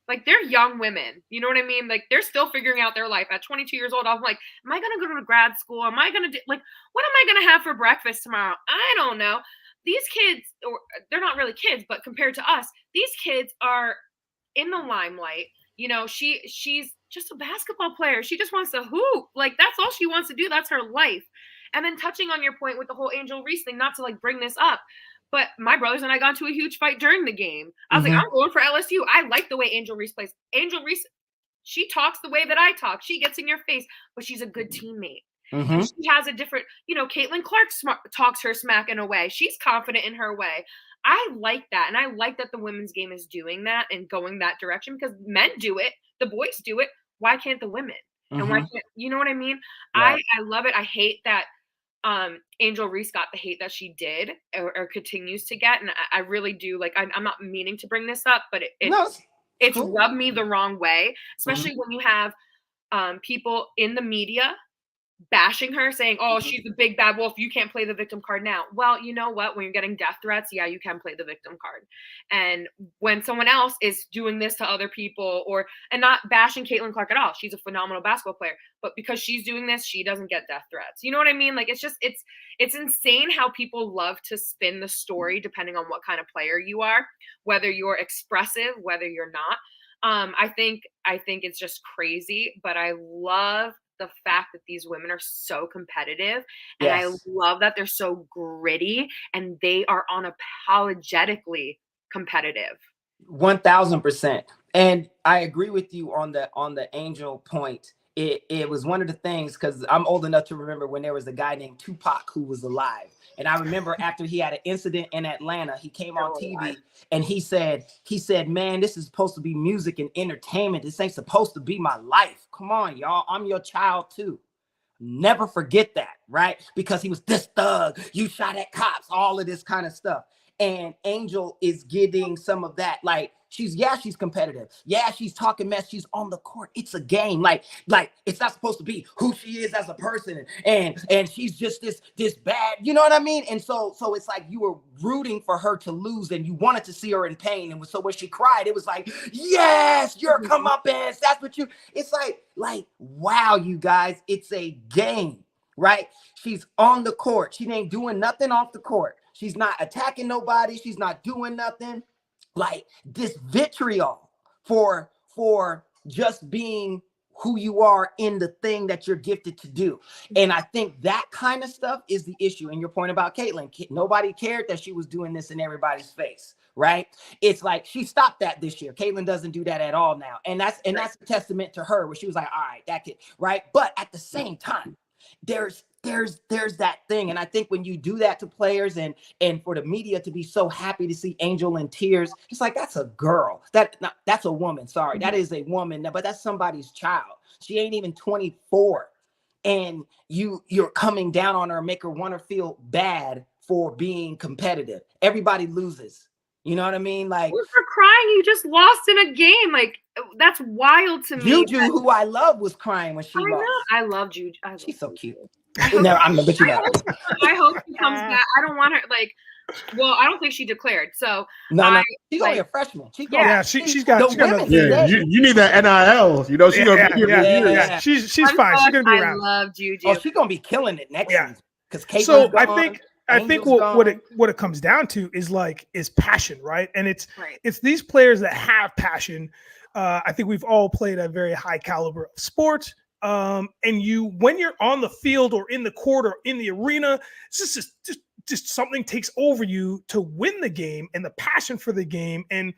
Like, they're young women. You know what I mean? Like, they're still figuring out their life. At 22 years old, I'm like, am I going to go to grad school? Am I going to what am I going to have for breakfast tomorrow? I don't know. These kids, or they're not really kids, but compared to us, these kids are in the limelight. You know, she's just a basketball player. She just wants to hoop. Like, that's all she wants to do. That's her life. And then touching on your point with the whole Angel Reese thing, not to like bring this up, but my brothers and I got into a huge fight during the game. I was like, I'm going for LSU. I like the way Angel Reese plays. Angel Reese, she talks the way that I talk. She gets in your face, but she's a good teammate. She has a different, you know, Caitlin Clark talks her smack in a way. She's confident in her way. I like that. And I like that the women's game is doing that and going that direction, because men do it. The boys do it. Why can't the women? And why can't, you know what I mean? Right. I love it. I hate that Angel Reese got the hate that she did or continues to get. And I really do. Like, I'm not meaning to bring this up, but it's cool. Rubbed me the wrong way, especially when you have people in the media bashing her, saying, oh, she's a big bad wolf, you can't play the victim card now. Well, you know what? When you're getting death threats, yeah, you can play the victim card. And when someone else is doing this to other people, and not bashing Caitlin Clark at all, she's a phenomenal basketball player, but because she's doing this, she doesn't get death threats. You know what I mean? Like, it's insane how people love to spin the story depending on what kind of player you are, whether you're expressive, whether you're not. I think it's just crazy, but I love the fact that these women are so competitive, and I love that they're so gritty and they are unapologetically competitive.
1000%. And I agree with you on the Angel point. It was one of the things, because I'm old enough to remember when there was a guy named Tupac who was alive. And I remember after he had an incident in Atlanta, he came on TV and he said, man, this is supposed to be music and entertainment. This ain't supposed to be my life. Come on, y'all. I'm your child too. Never forget that, right? Because he was this thug. You shot at cops, all of this kind of stuff. And Angel is getting some of that. Like, she's competitive. Yeah, she's talking mess. She's on the court. It's a game. Like it's not supposed to be who she is as a person. And she's just this bad. You know what I mean? And so it's like you were rooting for her to lose, and you wanted to see her in pain. And so when she cried, it was like, yes, you're comeuppance. That's what you. It's like wow, you guys. It's a game, right? She's on the court. She ain't doing nothing off the court. She's not attacking nobody. She's not doing nothing. Like, this vitriol for just being who you are in the thing that you're gifted to do. And I think that kind of stuff is the issue. And your point about Caitlin, nobody cared that she was doing this in everybody's face, right? It's like she stopped that this year. Caitlin doesn't do that at all now. And that's a testament to her, where she was like, all right, that kid, right? But at the same time, there's that thing. And I think when you do that to players, and for the media to be so happy to see Angel in tears, it's like, that's a girl. That's a woman. Sorry, that is a woman, but that's somebody's child. She ain't even 24. And you're coming down on her and make her want to feel bad for being competitive. Everybody loses. You know what I mean? Like,
you're crying. You just lost in a game. Like, that's wild to me.
Juju, who I love, was crying when she lost.
I love Juju.
She's so cute. No, I'm but you know.
I hope she comes back. I don't want her, like, well, I don't think she declared. So
no, she's only a freshman.
She's got
you need that NIL. You know, she's gonna be here for years.
She's fine. She's gonna be around.
I love Juju.
Oh, she's gonna be killing it next season. Because
so I think what it comes down to is passion, right? And it's these players that have passion. I think we've all played a very high caliber of sport. And when you're on the field or in the court or in the arena, it's just something takes over you to win the game, and the passion for the game. And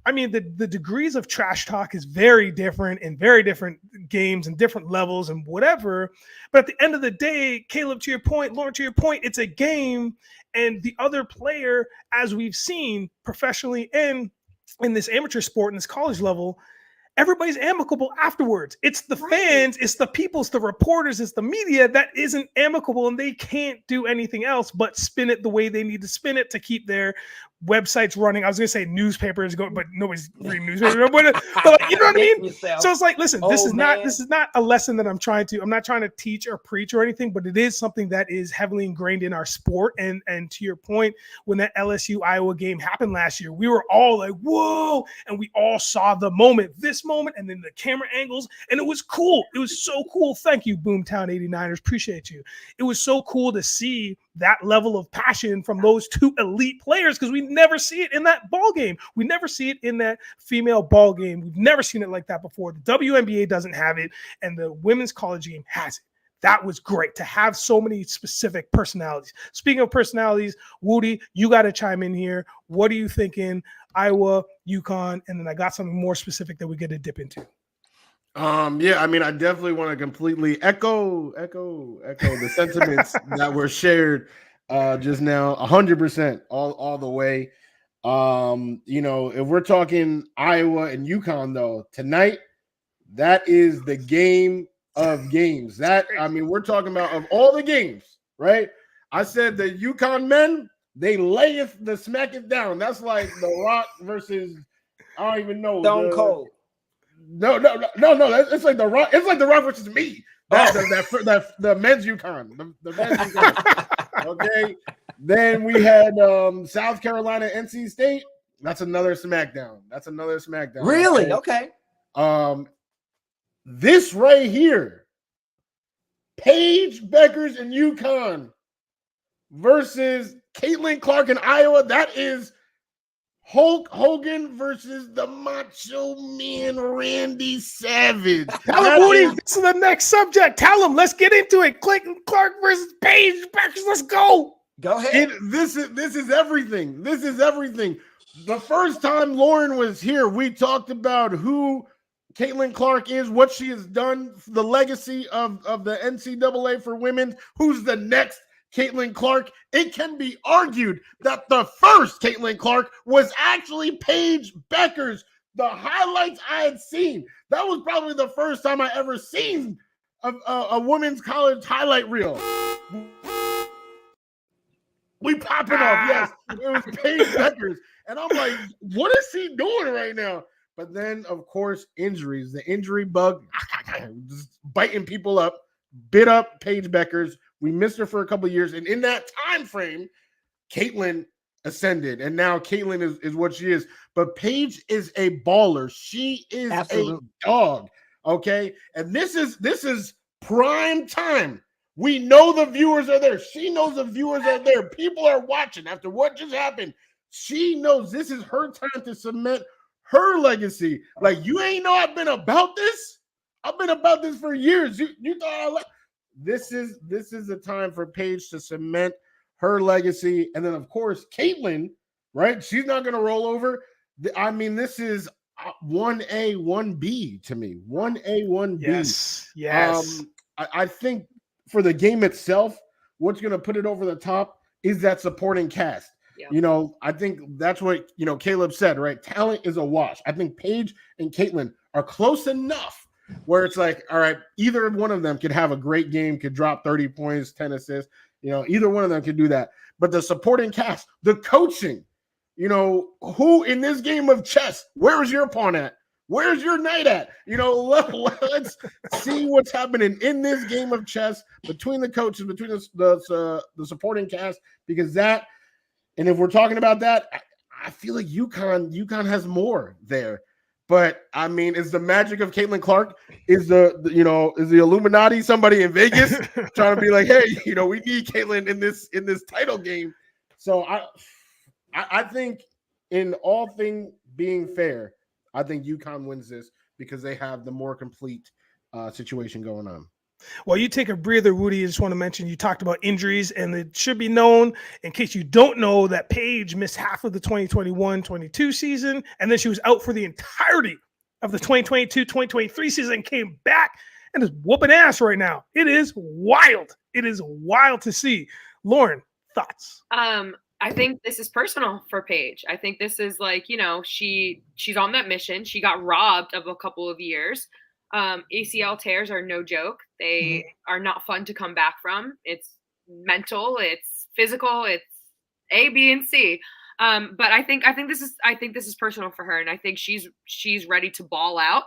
I mean, the degrees of trash talk is very different in very different games and different levels and whatever. But at the end of the day, Caleb, to your point, Lauren, to your point, it's a game. And the other player, as we've seen professionally and in this amateur sport, in this college level, everybody's amicable afterwards. It's the fans, it's the people, it's the reporters, it's the media that isn't amicable, and they can't do anything else but spin it the way they need to spin it to keep their websites running. I was going to say newspapers going, but nobody's reading newspapers. But you know what I mean? So it's like, listen, this is not a lesson that I'm not trying to teach or preach or anything, but it is something that is heavily ingrained in our sport. And to your point, when that LSU Iowa game happened last year, we were all like, whoa, and we all saw the moment, and then the camera angles, and it was cool. It was so cool. Thank you, Boomtown 89ers. Appreciate you. It was so cool to see that level of passion from those two elite players, because we never see it in that ball game. We never see it in that female ball game. We've never seen it like that before. The WNBA doesn't have it, and the women's college game has it. That was great to have so many specific personalities. Speaking of personalities, Woody, you got to chime in here. What are you thinking? Iowa, UConn, and then I got something more specific that we get to dip into.
Yeah, I mean, I definitely want to completely echo the sentiments that were shared just now, 100%, all the way. You know, if we're talking Iowa and UConn, though, tonight, that is the game of games. That, I mean, we're talking about of all the games, right? I said the UConn men, they layeth the smack it down. That's like The Rock versus, I don't even know.
Stone Cold.
No. It's like The Rock. It's like The Rock versus me. The men's UConn. The men's UConn. Okay. Then we had South Carolina, NC State. That's another SmackDown.
Really? Okay.
This right here, Paige Beckers and UConn versus Caitlin Clark in Iowa. That is Hulk Hogan versus the Macho Man Randy Savage.
Tell him, Woody, this is the next subject. Tell him, let's get into it. Caitlin Clark versus Paige Beckers. Let's go.
Go ahead.
This is everything. This is everything. The first time Lauren was here, we talked about who Caitlin Clark is, what she has done, the legacy of the NCAA for women, who's the next Caitlin Clark. It can be argued that the first Caitlin Clark was actually Paige Beckers. The highlights I had seen, that was probably the first time I ever seen a women's college highlight reel. We popping off, yes. It was Paige Beckers. And I'm like, what is she doing right now? But then, of course, injuries. The injury bug, just biting people up, bit up Paige Beckers. We missed her for a couple of years. And in that time frame, Caitlin ascended. And now Caitlin is what she is. But Paige is a baller. She is a dog. Okay? And this is prime time. We know the viewers are there. She knows the viewers are there. People are watching after what just happened. She knows this is her time to cement her legacy. Like, you ain't know I've been about this. I've been about this for years. You thought this is the time for Paige to cement her legacy. And then, of course, Caitlin, right? She's not going to roll over. I mean, this is 1A, 1B to me. 1A, 1B.
Yes.
I think for the game itself, what's going to put it over the top is that supporting cast. Yeah. You know, I think that's what, Caleb said, right? Talent is a wash. I think Paige and Caitlin are close enough where it's like, all right, either one of them could have a great game, could drop 30 points, 10 assists. Either one of them could do that. But the supporting cast, the coaching, who in this game of chess, where is your pawn at? Where's your knight at? Let's see what's happening in this game of chess between the coaches, between the supporting cast, because that, and if we're talking about that, I feel like UConn has more there. But I mean, is the magic of Caitlin Clark, is the Illuminati somebody in Vegas trying to be like, hey, we need Caitlin in this title game. So I think, in all things being fair, I think UConn wins this because they have the more complete situation going on.
Well, you take a breather, Woody. I just want to mention you talked about injuries, and it should be known, in case you don't know, that Paige missed half of the 2021-22 season, and then she was out for the entirety of the 2022-2023 season and came back and is whooping ass right now. It is wild. It is wild to see. Lauren, thoughts?
I think this is personal for Paige. I think this is like, she's on that mission. She got robbed of a couple of years. ACL tears are no joke. They are not fun to come back from. It's mental, it's physical, it's A, B, and C. But I think this is personal for her, and I think she's ready to ball out,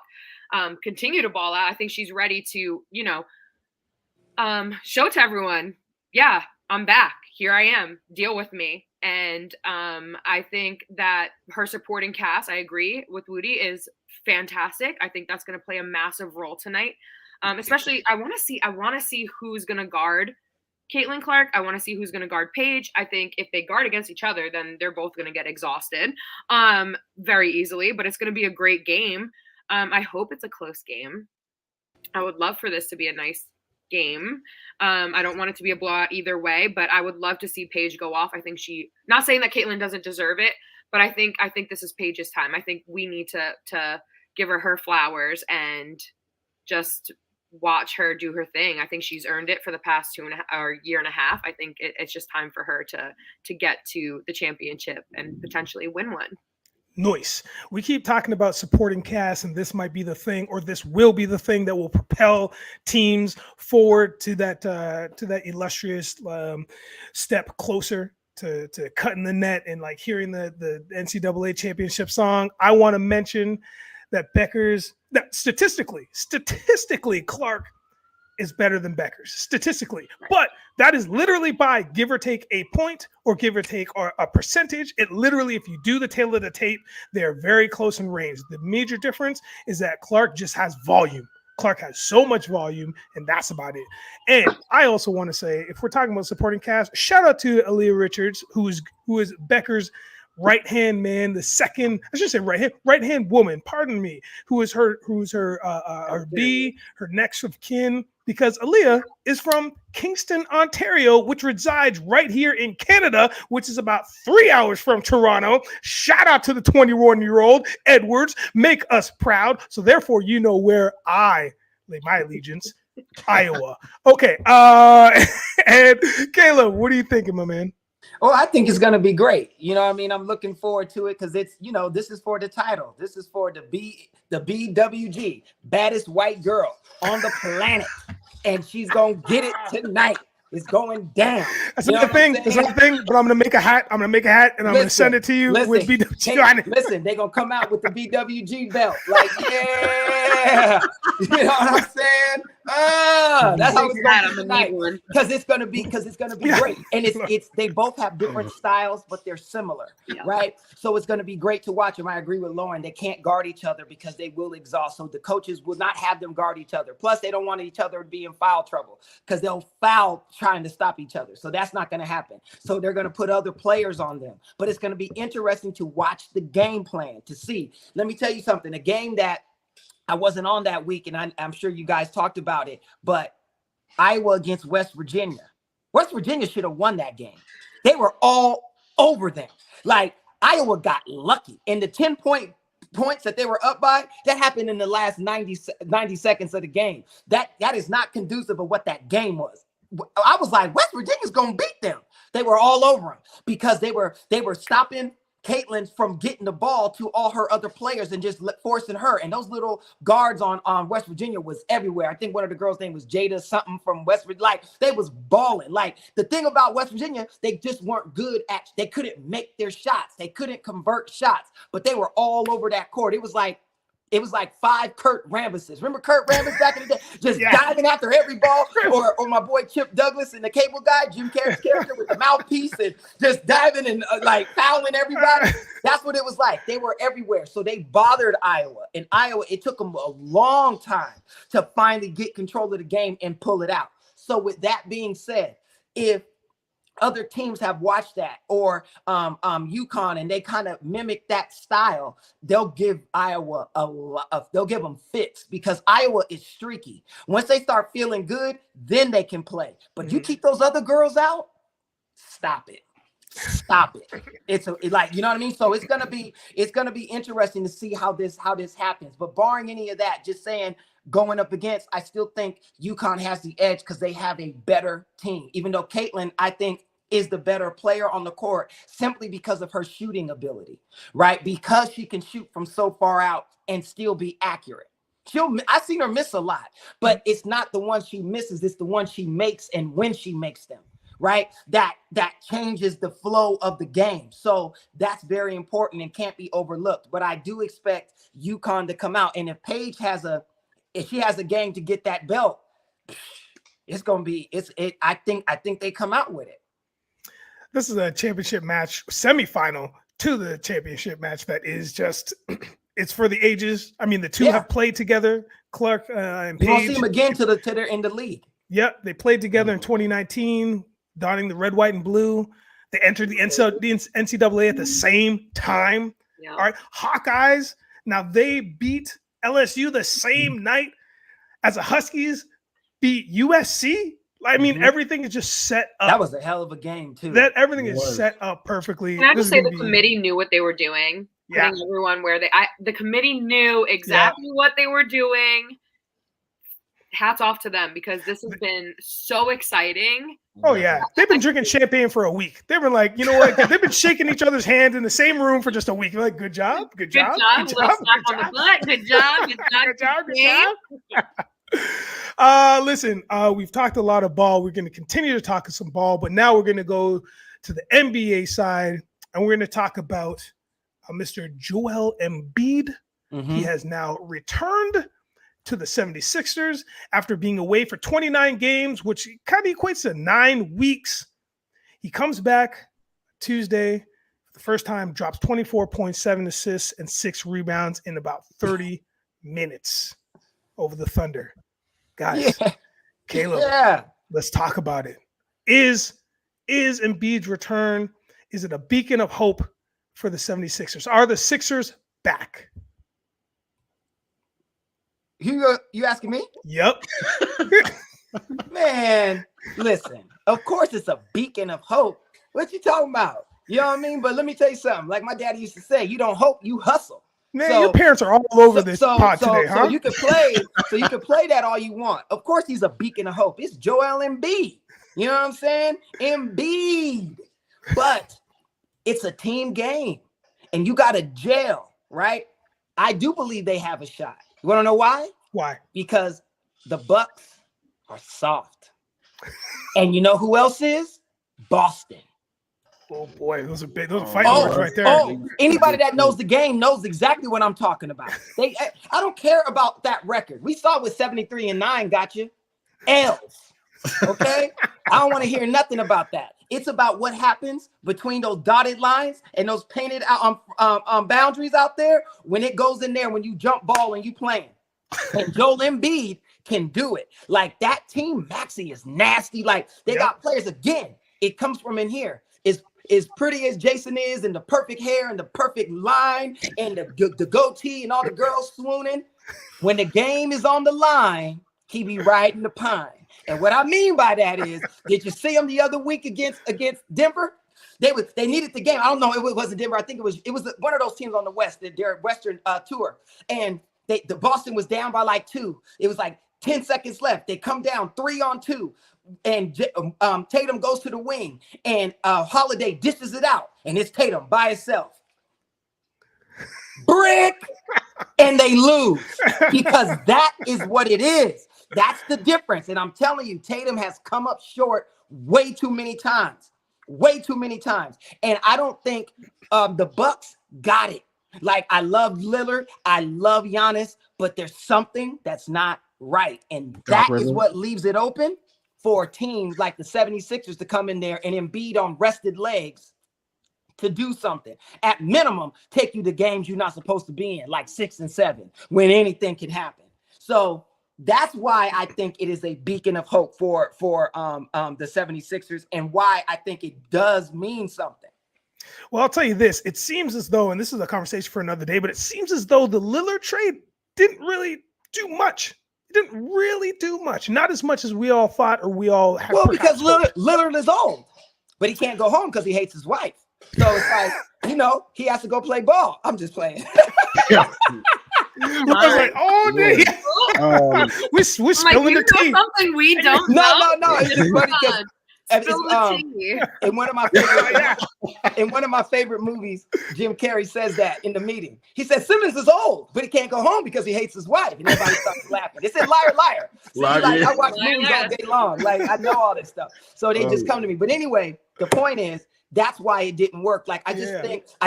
continue to ball out. I think she's ready to, show to everyone, yeah, I'm back. Here I am. Deal with me. And I think that her supporting cast, I agree with Woody, is fantastic. I think that's going to play a massive role tonight. Especially, I want to see who's going to guard Caitlin Clark. I want to see who's going to guard Paige. I think if they guard against each other, then they're both going to get exhausted very easily. But it's going to be a great game. I hope it's a close game. I would love for this to be a nice game. I don't want it to be a blowout either way, but I would love to see Paige go off. I think not saying that Caitlin doesn't deserve it, but I think this is Paige's time. I think we need to give her flowers and just watch her do her thing. I think she's earned it for the past year and a half. I think it's just time for her to get to the championship and potentially win one.
Nice. We keep talking about supporting cast, and this might be the thing, or this will be the thing that will propel teams forward to that illustrious step closer to cutting the net and like hearing the NCAA championship song. I want to mention that statistically, Clark is better than Becker's statistically, but that is literally by give or take a point or give or take a percentage. It literally, if you do the tail of the tape, they're very close in range. The major difference is that Clark just has volume. Clark has so much volume, and that's about it. And I also want to say, if we're talking about supporting cast, shout out to Aaliyah Richards, who is Becker's right-hand man, the second, I should say right-hand woman, pardon me, who's her B, her next of kin, because Aaliyah is from Kingston, Ontario, which resides right here in Canada, which is about 3 hours from Toronto. Shout out to the 21-year-old Edwards, make us proud. So therefore, you know where I lay my allegiance, Iowa. Okay, and Caleb, what are you thinking, my man?
Oh, I think it's going to be great. You know what I mean? I'm looking forward to it because it's, you know, this is for the title. This is for the BWG, baddest white girl on the planet. And she's going to get it tonight. It's going down.
That's not the thing. That's not the thing. But I'm gonna make a hat. And I'm gonna send it to you with BWG.
Listen, they're gonna come out with the BWG belt. Like, yeah. You know what I'm saying? That's how it's going to be. Because it's gonna be great. And it's they both have different styles, but they're similar, right? So it's gonna be great to watch them. I agree with Lauren. They can't guard each other because they will exhaust. So the coaches will not have them guard each other. Plus, they don't want each other to be in foul trouble because they'll foul trying to stop each other. So that's not going to happen. So they're going to put other players on them. But it's going to be interesting to watch the game plan to see. Let me tell you something. A game that I wasn't on that week, and I'm sure you guys talked about it, but Iowa against West Virginia. West Virginia should have won that game. They were all over them. Like, Iowa got lucky. And the 10 points that they were up by, that happened in the last 90 seconds of the game. That is not conducive of what that game was. I was like, West Virginia's gonna beat them. They were all over them because they were stopping Caitlin from getting the ball to all her other players and just forcing her. And those little guards on West Virginia was everywhere. I think one of the girls' name was Jada something from West Virginia. Like, they was balling. Like, the thing about West Virginia, they just weren't good at. They couldn't make their shots. They couldn't convert shots. But they were all over that court. It was like 5 Kurt Rambuses. Remember Kurt Rambus back in the day? Just diving after every ball. Or my boy Chip Douglas and the cable guy, Jim Carrey's character with the mouthpiece and just diving and like fouling everybody. That's what it was like. They were everywhere. So they bothered Iowa. And Iowa, it took them a long time to finally get control of the game and pull it out. So with that being said, if other teams have watched that, or UConn, and they kind of mimic that style, they'll give Iowa they'll give them fits because Iowa is streaky. Once they start feeling good, then they can play. But you keep those other girls out, stop it. It's like, you know what I mean? So it's gonna be interesting to see how this happens. But barring any of that, just saying, going up against, I still think UConn has the edge because they have a better team. Even though Caitlin, I think, is the better player on the court simply because of her shooting ability, right? Because she can shoot from so far out and still be accurate. I've seen her miss a lot, but it's not the one she misses. It's the one she makes, and when she makes them, right? That changes the flow of the game. So that's very important and can't be overlooked. But I do expect UConn to come out. And if Paige if she has a game to get that belt, it's gonna be I think they come out with it.
This is a championship match, semifinal to the championship match that is just it's for the ages. I mean, the two have played together, Clark and Paige.
You won't see them again till they're in the league.
Yep, they played together in 2019, donning the red, white, and blue. They entered the NCAA at the same time. Yeah. All right, Hawkeyes. Now they beat LSU the same night as the Huskies beat USC. I mean, everything is just set up.
That was a hell of a game, too.
Everything is set up perfectly.
Can I just say the committee knew what they were doing? Yeah. Putting everyone where the committee knew exactly what they were doing. Hats off to them because this has been so exciting.
Oh, yeah. They've been drinking champagne for a week. They've been like, you know what? They've been shaking each other's hand in the same room for just a week. They're like, good job. Good job.
Good job. Good job.
Listen, we've talked a lot of ball. We're going to continue to talk some ball, but now we're going to go to the NBA side, and we're going to talk about Mr. Joel Embiid. He has now returned to the 76ers after being away for 29 games, which kind of equates to 9 weeks. He comes back Tuesday for the first time, drops 24.7 assists and 6 rebounds in about 30 minutes over the Thunder. Guys, Caleb, let's talk about it. Is Embiid's return, is it a beacon of hope for the 76ers? Are the Sixers back?
You asking me?
Yep.
Man, listen, of course it's a beacon of hope. What you talking about? You know what I mean? But let me tell you something. Like my daddy used to say, you don't hope, you hustle.
Man, your parents are all over this pod today, huh?
So you can play that all you want. Of course he's a beacon of hope. It's Joel Embiid. You know what I'm saying? Embiid. But it's a team game. And you got to gel, right? I do believe they have a shot. You want to know why?
Why?
Because the Bucks are soft. And you know who else is? Boston.
Oh boy, those are big. Those are fighting words right there.
Anybody that knows the game knows exactly what I'm talking about. I don't care about that record. We saw with 73-9 got you. L's. Okay? I don't want to hear nothing about that. It's about what happens between those dotted lines and those painted out boundaries out there when it goes in there, when you jump ball and you playing. And Joel Embiid can do it. Like that team, Maxey is nasty. Like they got players again. It comes from in here. As pretty as Jason is, and the perfect hair and the perfect line and the goatee and all the girls swooning. When the game is on the line, he be riding the pine. And what I mean by that is, did you see him the other week against Denver? They needed the game. I don't know. It wasn't Denver. I think it was one of those teams on the West, their Western tour. And the Boston was down by like 2. It was like 10 seconds left. They come down 3-on-2. And Tatum goes to the wing, and Holiday dishes it out, and it's Tatum by himself. Brick, and they lose because that is what it is. That's the difference. And I'm telling you, Tatum has come up short way too many times. And I don't think the Bucks got it. Like, I love Lillard, I love Giannis, but there's something that's not right, and that is what leaves it open for teams like the 76ers to come in there and Embiid on rested legs to do something. At minimum, take you to games you're not supposed to be in, like 6 and 7, when anything can happen. So that's why I think it is a beacon of hope for the 76ers, and why I think it does mean something.
Well, I'll tell you this. It seems as though, and this is a conversation for another day, but it seems as though the Lillard trade didn't really do much. Didn't really do much. Not as much as we all thought, or we all had.
Well, because Lillard is old, but he can't go home because he hates his wife. So it's like, he has to go play ball. I'm just playing.
I was like, oh, we're spilling the tea.
Something we don't know.
No. It's just funny because in one of my favorite movies, Jim Carrey says that in the meeting. He said Simmons is old, but he can't go home because he hates his wife, and everybody starts laughing. They said liar, liar. So I watch movies all day long. Like, I know all this stuff, so they just come to me. But anyway, the point is that's why it didn't work. Like, I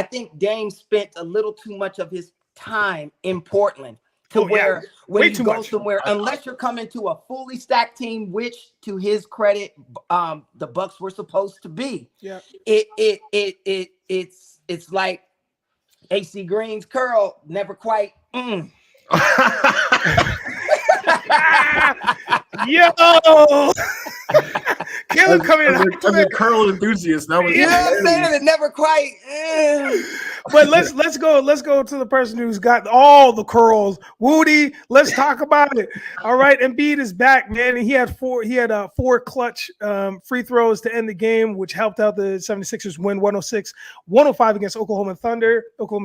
think Dame spent a little too much of his time in Portland. When you go somewhere, unless you're coming to a fully stacked team, which, to his credit, the Bucks were supposed to be. Yeah, it's like AC Green's curl never quite.
Yo, Caleb coming
as a curl enthusiast. That was,
you know what I'm saying? It never quite.
But let's go to the person who's got all the curls. Woody, let's talk about it. All right, Embiid is back, man. And he had four clutch free throws to end the game, which helped out the 76ers win 106-105 against Oklahoma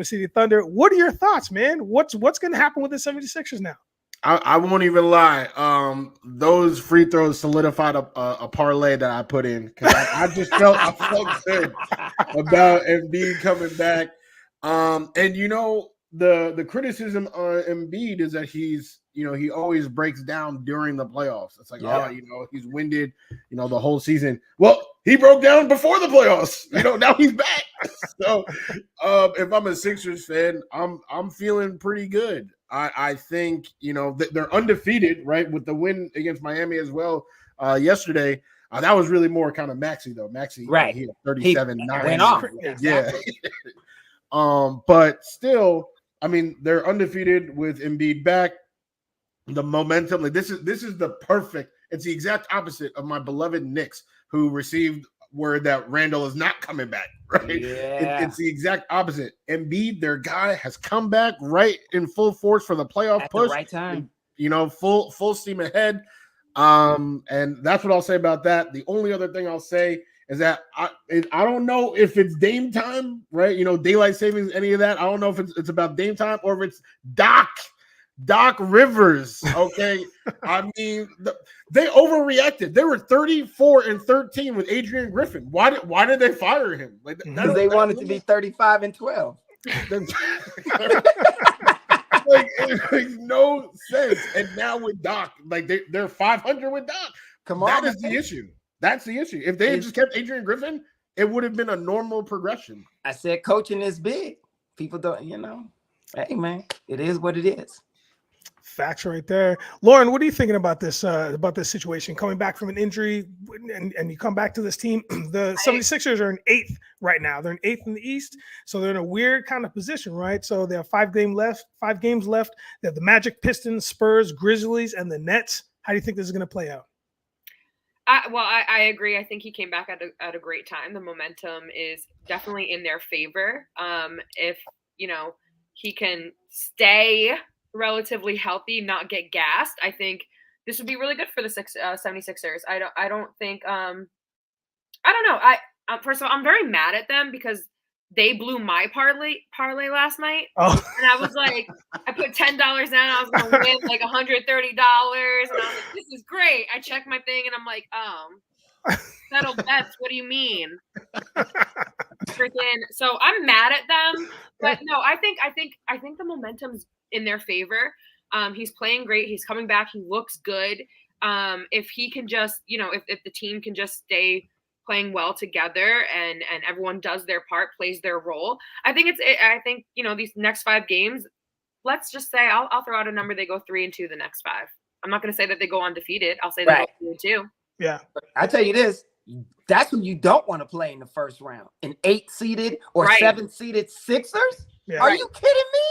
City Thunder. What are your thoughts, man? What's going to happen with the 76ers now?
I won't even lie. Those free throws solidified a parlay that I put in, because I just felt good about Embiid coming back. And the criticism on Embiid is that he always breaks down during the playoffs. It's like, he's winded, the whole season. Well, he broke down before the playoffs. Now he's back. So if I'm a Sixers fan, I'm feeling pretty good. I think, they're undefeated, right? With the win against Miami as well yesterday. That was really more kind of Maxey, though. Maxey,
right?
He had 37,
he
9.
went off.
Yeah. But still, I mean, they're undefeated with Embiid back. The momentum, like this is the perfect. It's the exact opposite of my beloved Knicks, who received word that Randall is not coming back. Right?
Yeah.
It's the exact opposite. Embiid, their guy, has come back right in full force for the playoff push.
The right time.
Full steam ahead. And that's what I'll say about that. The only other thing I'll say is that I don't know if it's Dame time, right? Daylight savings, any of that. I don't know if it's about Dame time or if it's Doc Rivers. Okay. I mean, they overreacted. They were 34-13 with Adrian Griffin. Why did they fire him?
Because they wanted to be 35-12.
Like, it makes no sense. And now with Doc, like they're 500 with Doc.
Come on,
that is the issue. That's the issue. If they had just kept Adrian Griffin, it would have been a normal progression.
I said coaching is big. People don't, hey man, it is what it is.
Facts right there. Lauren, what are you thinking about this situation? Coming back from an injury and you come back to this team. The 76ers are in 8th right now. They're in 8th in the East. So they're in a weird kind of position, right? So they have 5 games left. They have the Magic, Pistons, Spurs, Grizzlies, and the Nets. How do you think this is going to play out?
I agree. I think he came back at a great time. The momentum is definitely in their favor. If, he can stay relatively healthy, not get gassed, I think this would be really good for the 76ers. I don't think I don't know. First of all, I'm very mad at them because they blew my parlay last night.
Oh.
And I was like, I put $10 down. I was gonna win like $130, and I was like, this is great. I checked my thing and I'm like, settled bets. What do you mean? Freaking. So I'm mad at them, but no, I think the momentum's in their favor. He's playing great. He's coming back. He looks good. If he can just, if the team can just stay playing well together and everyone does their part, plays their role, I think these next 5 games, let's just say I'll throw out a number. They go 3-2 the next 5. I'm not going to say that they go undefeated. I'll say they go 3-2.
Yeah.
I tell you this, that's who you don't want to play in the first round. An 8-seeded or 7-seeded Sixers?
Yeah.
Are you kidding me?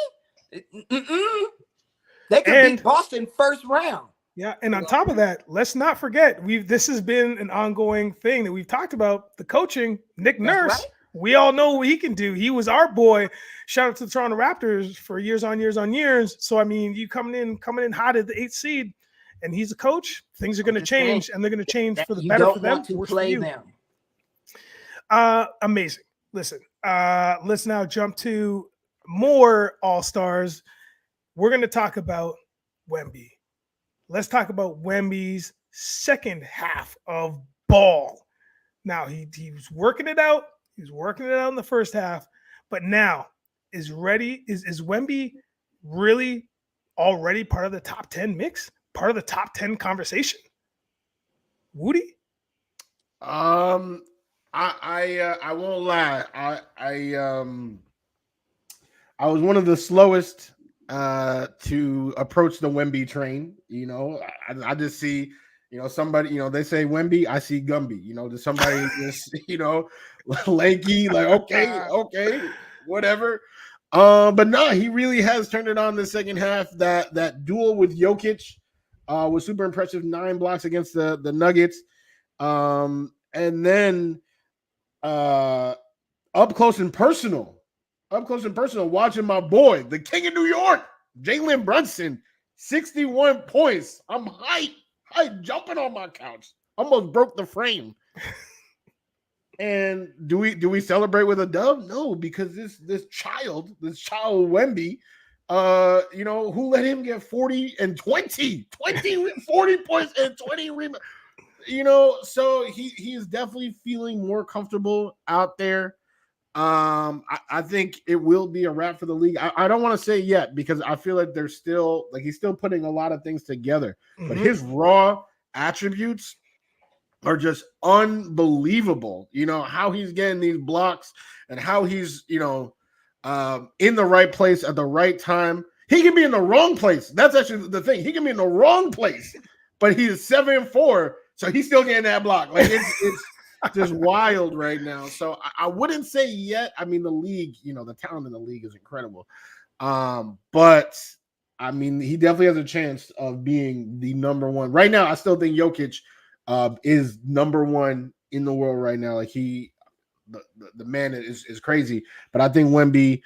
They could beat Boston first round.
Yeah, and on top of that, let's not forget this has been an ongoing thing that we've talked about. The coaching, Nick Nurse. Right. We all know what he can do. He was our boy. Shout out to the Toronto Raptors for years on years. So I mean, you coming in hot at the 8th seed, and he's a coach. Things are going to change, and they're going to change for the better for them.
To play them.
Amazing. Listen, let's now jump to more All-Stars. We're going to talk about Wemby. Let's talk about Wemby's second half of ball. Now, he was working it out. He was working it out in the first half. But now, is Wemby really already part of the top 10 mix? Part of the top 10 conversation? Woody?
I won't lie. I was one of the slowest to approach the Wemby train. I just see, somebody, they say Wemby, I see Gumby. Does somebody just, lanky, like okay, whatever. But no, he really has turned it on the second half. That duel with Jokic was super impressive. 9 blocks against the Nuggets, and then up close and personal, watching my boy, the King of New York, Jalen Brunson, 61 points. I'm hyped, jumping on my couch. Almost broke the frame. And do we celebrate with a dub? No, because this child Wemby, who let him get 40 and 20 40 points and 20 rebounds. So he's definitely feeling more comfortable out there. I think it will be a wrap for the league. I don't want to say yet because I feel like he's still putting a lot of things together. Mm-hmm. But his raw attributes are just unbelievable. How he's getting these blocks and how he's in the right place at the right time. He can be in the wrong place. That's actually the thing. He can be in the wrong place, but he is 7-4, so he's still getting that block. Like it's just wild right now. So I wouldn't say yet. I mean, the league, the talent in the league is incredible. But I mean, he definitely has a chance of being the number one. Right now, I still think Jokic is number one in the world right now. Like the man is crazy. But I think Wemby,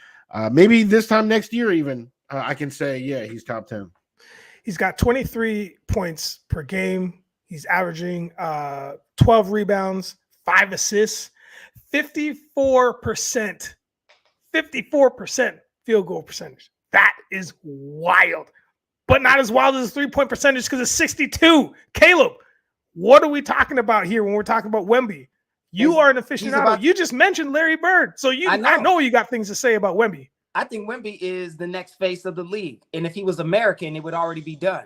maybe this time next year even, I can say, yeah, he's top 10.
He's got 23 points per game. He's averaging 12 rebounds, 5 assists, 54% field goal percentage. That is wild, but not as wild as his 3-point percentage because it's 62. Caleb, what are we talking about here when we're talking about Wemby? You are an aficionado. You just mentioned Larry Bird, so I know you got things to say about Wemby.
I think Wemby is the next face of the league, and if he was American, it would already be done.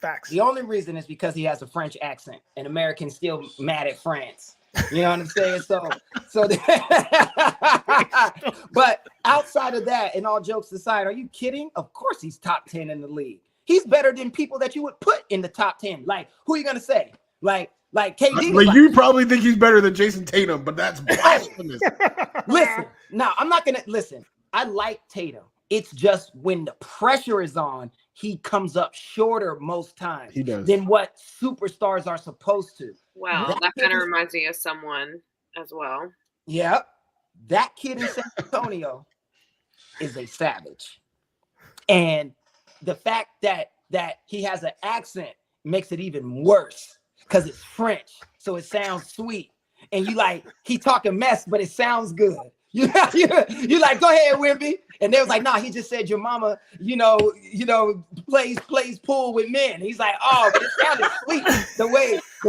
Facts.
The only reason is because he has a French accent, and Americans still mad at France. You know what I'm saying? But outside of that, and all jokes aside, are you kidding? Of course he's top 10 in the league. He's better than people that you would put in the top 10. Like, who are you going to say? Like KD.
Like, you probably think he's better than Jason Tatum, but that's blasphemous.
Listen, no, I'm not going to listen. I like Tatum. It's just when the pressure is on, he comes up shorter most times than what superstars are supposed to.
Wow, that kind of reminds me of someone as well.
Yep. That kid in San Antonio is a savage. And the fact that he has an accent makes it even worse because it's French. So it sounds sweet. And he talking mess, but it sounds good. You like, go ahead, Wemby. And they was like, nah, he just said your mama, plays pool with men. He's like, oh, it sounded sweet the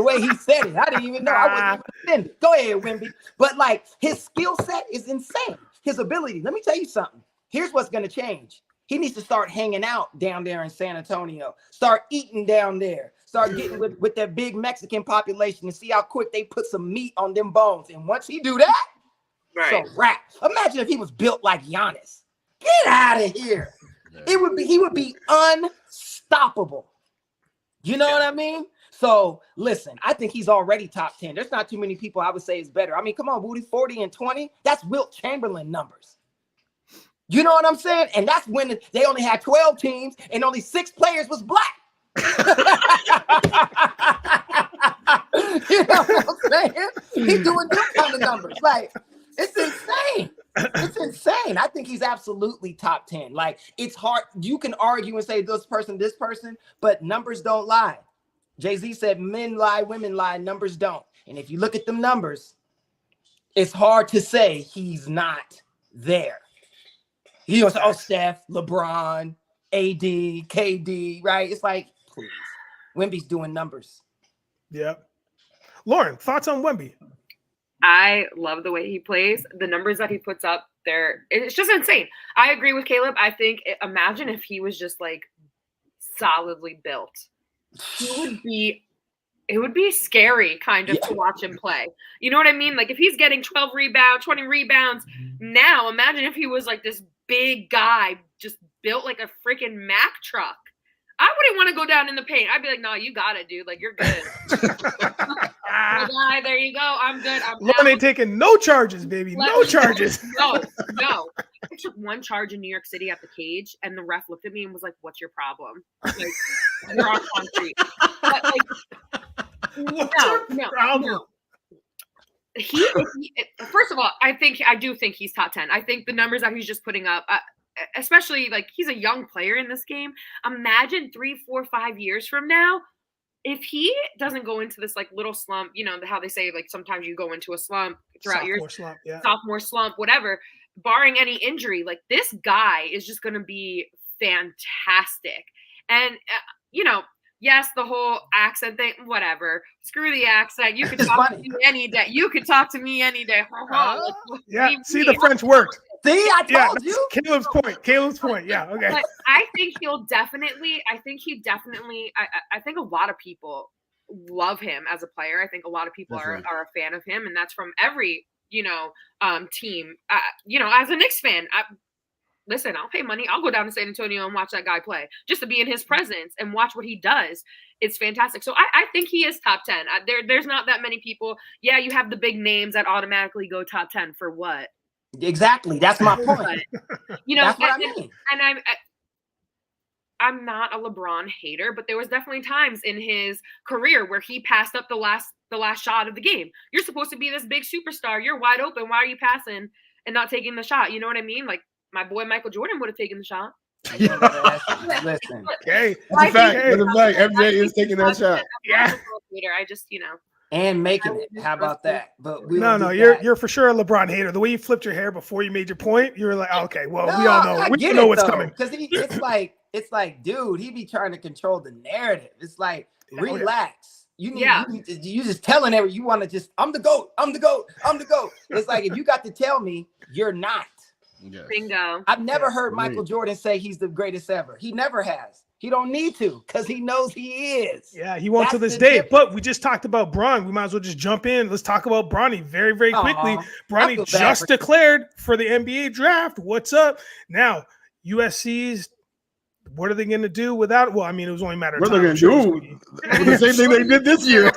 way he said it. I didn't even know. I wasn't even offended. Go ahead, Wemby. But his skill set is insane. His ability. Let me tell you something. Here's what's going to change. He needs to start hanging out down there in San Antonio. Start eating down there. Start getting with that big Mexican population and see how quick they put some meat on them bones. And once he do that,
right.
So rap. Imagine if he was built like Giannis. Get out of here. He would be unstoppable. You know what I mean? So listen, I think he's already top 10. There's not too many people I would say is better. I mean, come on, Woody, 40 and 20. That's Wilt Chamberlain numbers. You know what I'm saying? And that's when they only had 12 teams and only 6 players was black. You know what I'm saying? He's doing this kind of numbers. It's insane. It's insane. I think he's absolutely top 10. It's hard. You can argue and say this person, but numbers don't lie. Jay-Z said men lie, women lie, numbers don't. And if you look at them numbers, it's hard to say he's not there. He goes, oh, Steph, LeBron, AD, KD, right? It's like, please. Wemby's doing numbers.
Yep. Lauren, thoughts on Wemby?
I love the way he plays. The numbers that he puts up there, it's just insane. I agree with Caleb. I think, imagine if he was just solidly built. It would be scary kind of to watch him play. You know what I mean? If he's getting 12 rebounds, 20 rebounds, now imagine if he was this big guy, just built like a freaking Mack truck. I wouldn't want to go down in the paint. I'd be like, no, you got it, dude. You're good. There you go. I'm good.
Lauren ain't taking no charges, baby. No charges.
No. I took one charge in New York City at the cage, and the ref looked at me and was like, what's your problem? You're on concrete. No. He, first of all, I do think he's top 10. I think the numbers that he's just putting up, especially he's a young player in this game. Imagine 3, 4, 5 years from now, if he doesn't go into this little slump, how they say sometimes you go into a slump throughout your sophomore slump, whatever, barring any injury, this guy is just going to be fantastic. And yes, the whole accent thing, whatever. Screw the accent. You can talk to me any day.
See, the French worked.
See, I told you.
Caleb's point. Yeah, okay.
But I think he definitely, I think a lot of people love him as a player. I think a lot of people are a fan of him, and that's from every, team. As a Knicks fan, listen, I'll pay money. I'll go down to San Antonio and watch that guy play just to be in his presence and watch what he does. It's fantastic. So I think he is top 10. There's not that many people. Yeah, you have the big names that automatically go top 10 for what?
Exactly. That's my point.
You know,
that's what I mean.
And I'm not a LeBron hater, but there was definitely times in his career where he passed up the last shot of the game. You're supposed to be this big superstar. You're wide open. Why are you passing and not taking the shot? You know what I mean? Like my boy Michael Jordan would have taken the shot.
Listen.
Okay.
That's a fact. That's a fact. MJ is taking that shot.
Yeah. I just,
and making it. How about that? But
you're for sure a LeBron hater. The way you flipped your hair before you made your point, you were like, okay, well, we all know. We know what's coming.
Because it's like, dude, he be trying to control the narrative. It's like, relax. You just telling you want to just, I'm the GOAT. I'm the GOAT. I'm the GOAT. It's like, if you got to tell me, you're not.
Yes.
Bingo.
I've never heard Michael Jordan say he's the greatest ever. He never has. He don't need to because he knows he is.
Yeah, he won't to this day. But we just talked about Bron. We might as well just jump in. Let's talk about Bronny very, very quickly. Bronny just declared for the NBA draft. What's up? Now, USC's, what are they going to do without? Well, I mean, it was only a matter of time.
What are they going to do? The same thing they did this year.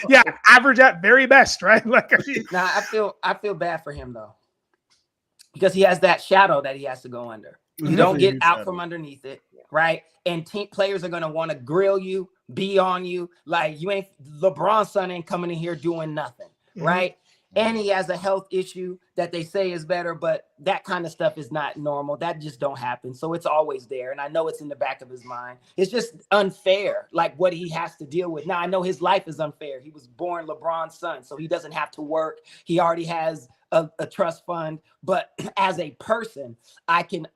Yeah, average at very best, right? Like,
I feel bad for him though, because he has that shadow that he has to go under. You don't get out from underneath it, right? And team players are gonna want to grill you, be on you. Like you ain't LeBron's son ain't coming in here doing nothing, right? And he has a health issue that they say is better, but that kind of stuff is not normal. That just don't happen. So it's always there. And I know it's in the back of his mind. It's just unfair, like what he has to deal with. Now, I know his life is unfair. He was born LeBron's son, so he doesn't have to work. He already has a trust fund. But as a person, I can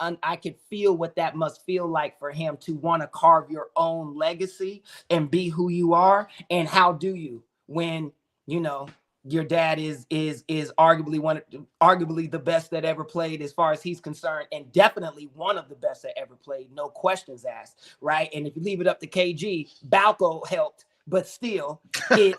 feel what that must feel like for him to want to carve your own legacy and be who you are. And how do you when, your dad is arguably the best that ever played as far as he's concerned, and definitely one of the best that ever played, no questions asked, right? And if you leave it up to KG, Balco helped, but still, it's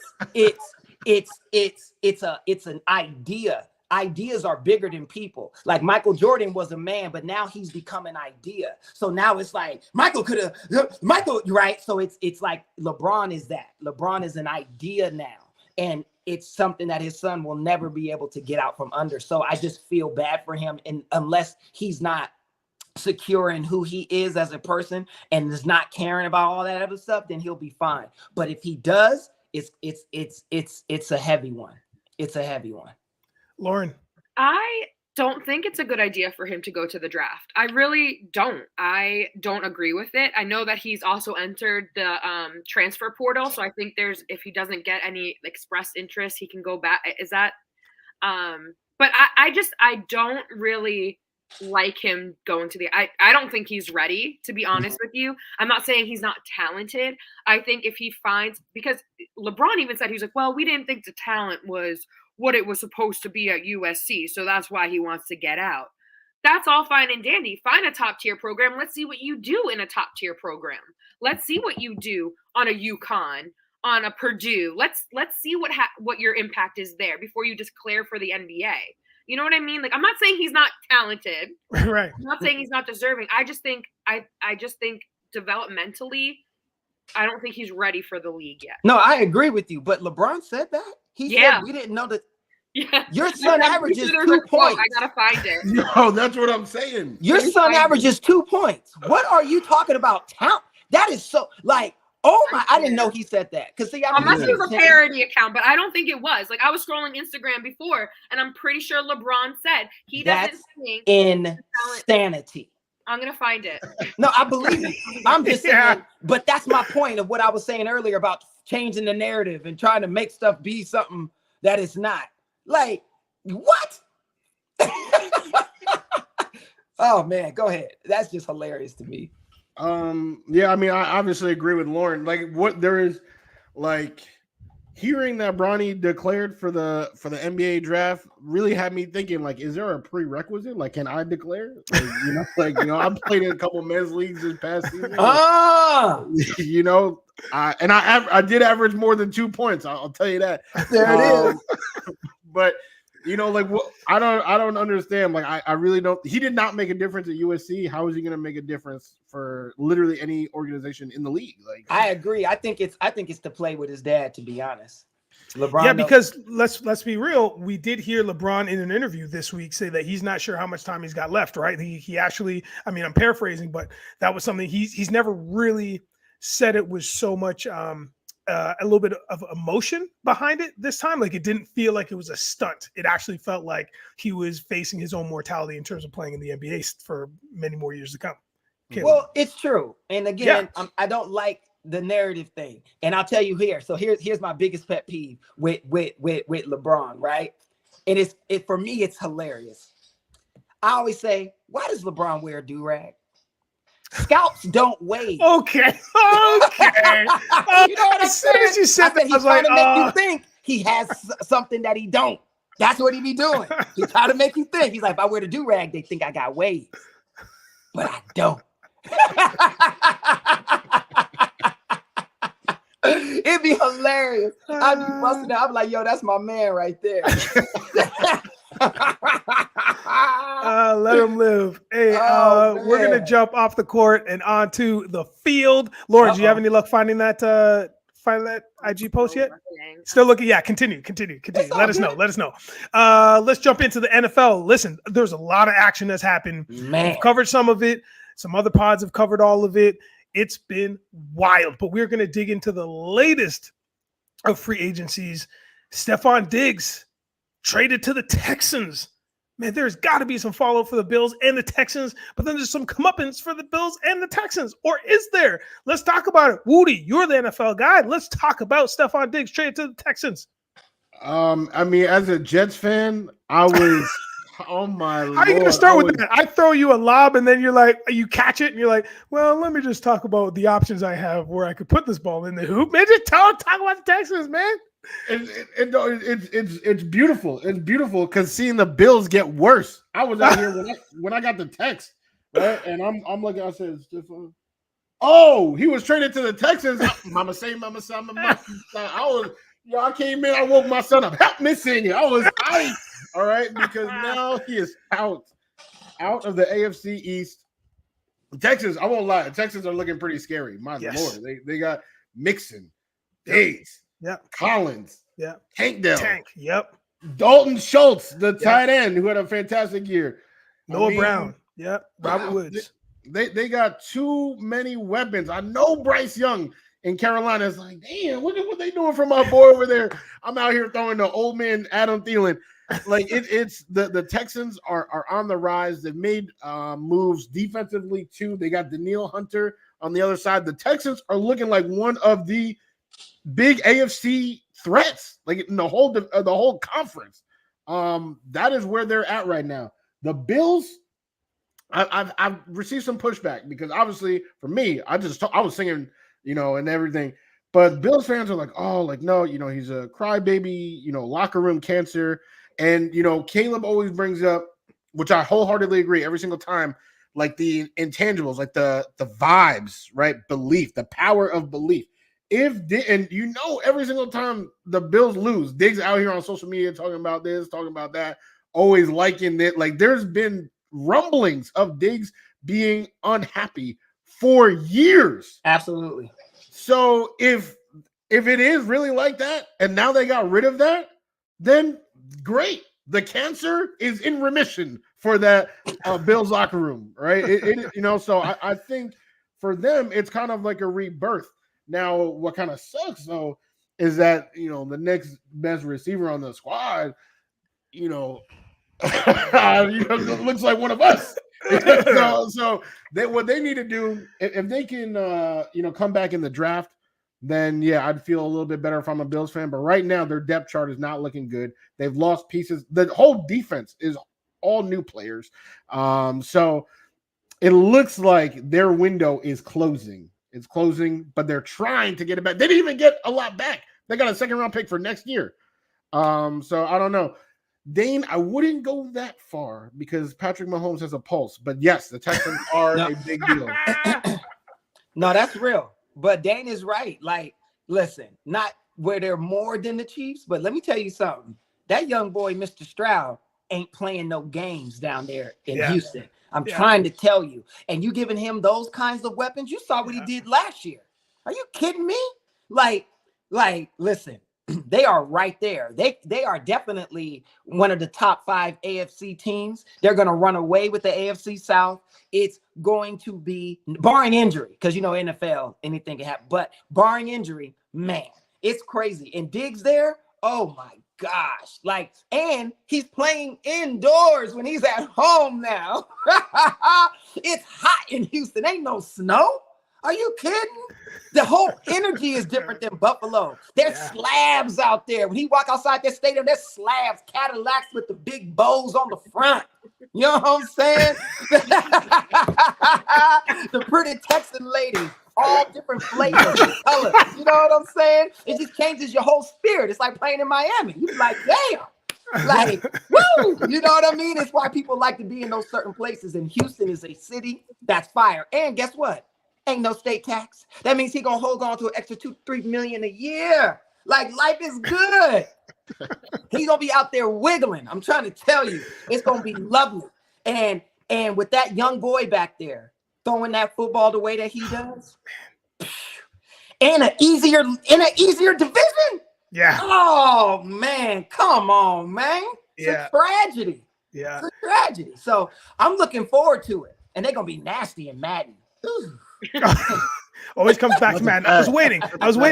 an idea. Ideas are bigger than people. Like Michael Jordan was a man, but now he's become an idea. So now it's like Michael, right? So it's like LeBron is that. LeBron is an idea now. And it's something that his son will never be able to get out from under. So I just feel bad for him. And unless he's not secure in who he is as a person and is not caring about all that other stuff, then he'll be fine. But if he does, it's a heavy one. It's a heavy one.
Lauren,
I don't think it's a good idea for him to go to the draft. I really don't. I don't agree with it. I know that he's also entered the transfer portal, so I think if he doesn't get any expressed interest, he can go back. Is that? But I don't really like him going to the. I don't think he's ready, to be honest with you. I'm not saying he's not talented. I think if he finds, because LeBron even said, he was like, well, we didn't think the talent was what it was supposed to be at USC. So that's why he wants to get out. That's all fine and dandy. Find a top tier program. Let's see what you do in a top tier program. Let's see what you do on a UConn, on a Purdue. Let's see what your impact is there before you declare for the NBA. You know what I mean? Like, I'm not saying he's not talented.
Right.
I'm not saying he's not deserving. I just think developmentally, I don't think he's ready for the league yet.
No, I agree with you. But LeBron said that. He said we didn't know that.
Yeah.
Your son averages 2 points.
I gotta find it.
No, that's what I'm saying.
Your son averages 2 points. What are you talking about? Talent? That is so like, oh my! I didn't know he said that. Because see,
unless it was a parody account, but I don't think it was. Like I was scrolling Instagram before, and I'm pretty sure LeBron said he doesn't think
insanity.
I'm gonna find it.
No, I believe you. I'm just saying, but that's my point of what I was saying earlier about changing the narrative and trying to make stuff be something that it's not. Like, what? Oh man, go ahead. That's just hilarious to me.
Yeah, I mean, I obviously agree with Lauren. Like, what there is, like, hearing that Bronny declared for the NBA draft really had me thinking, like, is there a prerequisite? Like, can I declare? Like, I've played in a couple men's leagues this past season. I did average more than 2 points. I'll tell you that.
There it is.
But You know, like what I don't understand. Like I really don't. He did not make a difference at USC. How is he going to make a difference for literally any organization in the league? Like
I agree. I think it's to play with his dad. To be honest, LeBron.
Yeah, because let's be real. We did hear LeBron in an interview this week say that he's not sure how much time he's got left. Right? He actually. I mean, I'm paraphrasing, but that was something he's never really said it was so much. A little bit of emotion behind it this time. Like it didn't feel like it was a stunt. It actually felt like he was facing his own mortality in terms of playing in the NBA for many more years to come. Caleb.
Well, it's true. And again, I don't like the narrative thing. And I'll tell you here. So here's my biggest pet peeve with LeBron, right? And for me, it's hilarious. I always say, why does LeBron wear a do-rag? Scouts don't wave.
Okay. You know
what I'm saying?
As you said that,
he's trying to make you think he has something that he don't. That's what he be doing. He's trying to make you think. He's like, if I wear the do-rag, they think I got waves. But I don't. It'd be hilarious. I'd be busting out. I'm like, yo, that's my man right there.
Let him live. Hey, we're gonna jump off the court and onto the field. Lauren, do you have any luck finding that IG post yet? Still looking. Yeah, continue. Let us know. Let's jump into the NFL. Listen, there's a lot of action that's happened.
Man,
we've covered some of it. Some other pods have covered all of it. It's been wild, but we're gonna dig into the latest of free agencies. Stefon Diggs traded to the Texans. Man, there's got to be some follow-up for the Bills and the Texans, but then there's some comeuppance for the Bills and the Texans. Or is there? Let's talk about it. Woody, you're the NFL guy. Let's talk about Stefon Diggs traded to the Texans.
I mean, as a Jets fan, I was oh my Lord.
How are you gonna start with that? I throw you a lob and then you're like, you catch it and you're like, well, let me just talk about the options I have where I could put this ball in the hoop. Man, just talk about the Texans, man.
It's beautiful. It's beautiful because seeing the Bills get worse. I was out here when I got the text, right? And I'm looking. I said, Stefon, oh, he was traded to the Texans. Mama say, mama son, mama. I came in. I woke my son up. Help me sing it. I was hyped. All right, because now he is out of the AFC East. Texans, I won't lie. The Texans are looking pretty scary. My Lord, they got Mixon, Diggs.
Yep.
Collins.
Yep.
Tank.
Yep.
Dalton Schultz, the tight end, who had a fantastic year.
Noah Brown. Yep. Robert Woods.
They got too many weapons. I know Bryce Young in Carolina is like, damn, look at what they doing from our boy over there. I'm out here throwing the old man Adam Thielen. Like it's the Texans are on the rise. They've made moves defensively too. They got Danielle Hunter on the other side. The Texans are looking like one of the big AFC threats, like in the whole conference. That is where they're at right now. The Bills, I've received some pushback because obviously for me, I was singing, and everything. But Bills fans are like, oh, like no, he's a crybaby, locker room cancer. And Caleb always brings up, which I wholeheartedly agree every single time, like the intangibles, like the vibes, right? Belief, the power of belief. Every single time the Bills lose, Diggs out here on social media talking about this, talking about that, always liking it. Like there's been rumblings of Diggs being unhappy for years.
Absolutely.
So if it is really like that, and now they got rid of that, then great. The cancer is in remission for that Bills locker room, right? So I think for them, it's kind of like a rebirth. Now, what kind of sucks though is that the next best receiver on the squad, looks like one of us. so what they need to do, if they can, come back in the draft, then yeah, I'd feel a little bit better if I'm a Bills fan. But right now, their depth chart is not looking good. They've lost pieces. The whole defense is all new players. So it looks like their window is closing. It's closing, but they're trying to get it back. They didn't even get a lot back. They got a second-round pick for next year. So I don't know. Dane, I wouldn't go that far because Patrick Mahomes has a pulse. But yes, the Texans are a big deal.
No, that's real. But Dane is right. Like, listen, not where they're more than the Chiefs, but let me tell you something. that young boy, Mr. Stroud, ain't playing no games down there in Houston. I'm
Yeah.
trying to tell you. And you giving him those kinds of weapons? You saw what he did last year. Are you kidding me? Like, listen, they are right there. They are definitely one of the top 5 AFC teams. They're going to run away with the AFC South. It's going to be, barring injury, because you know NFL, anything can happen. But barring injury, man, it's crazy. And Diggs there, oh my gosh. Like, and he's playing indoors when he's at home now. It's hot in Houston. Ain't no snow. Are you kidding? The whole energy is different than Buffalo. There's slabs out there. When he walk outside that stadium, there's slabs, Cadillacs with the big bows on the front. You know what I'm saying? The pretty Texan ladies, all different flavors and colors. You know what I'm saying? It just changes your whole spirit. It's like playing in Miami. You be like, damn. Like, woo! You know what I mean? It's why people like to be in those certain places. And Houston is a city that's fire. And guess what? Ain't no state tax. That means he gonna hold on to an extra $2-3 million a year. Like, life is good. He's gonna be out there wiggling. I'm trying to tell you, it's gonna be lovely. And with that young boy back there throwing that football the way that he does, in an easier division.
Yeah.
Oh man, come on, man. It's a tragedy.
Yeah.
It's a tragedy. So I'm looking forward to it. And they're gonna be nasty and Madden.
Always comes back to Madden. I was waiting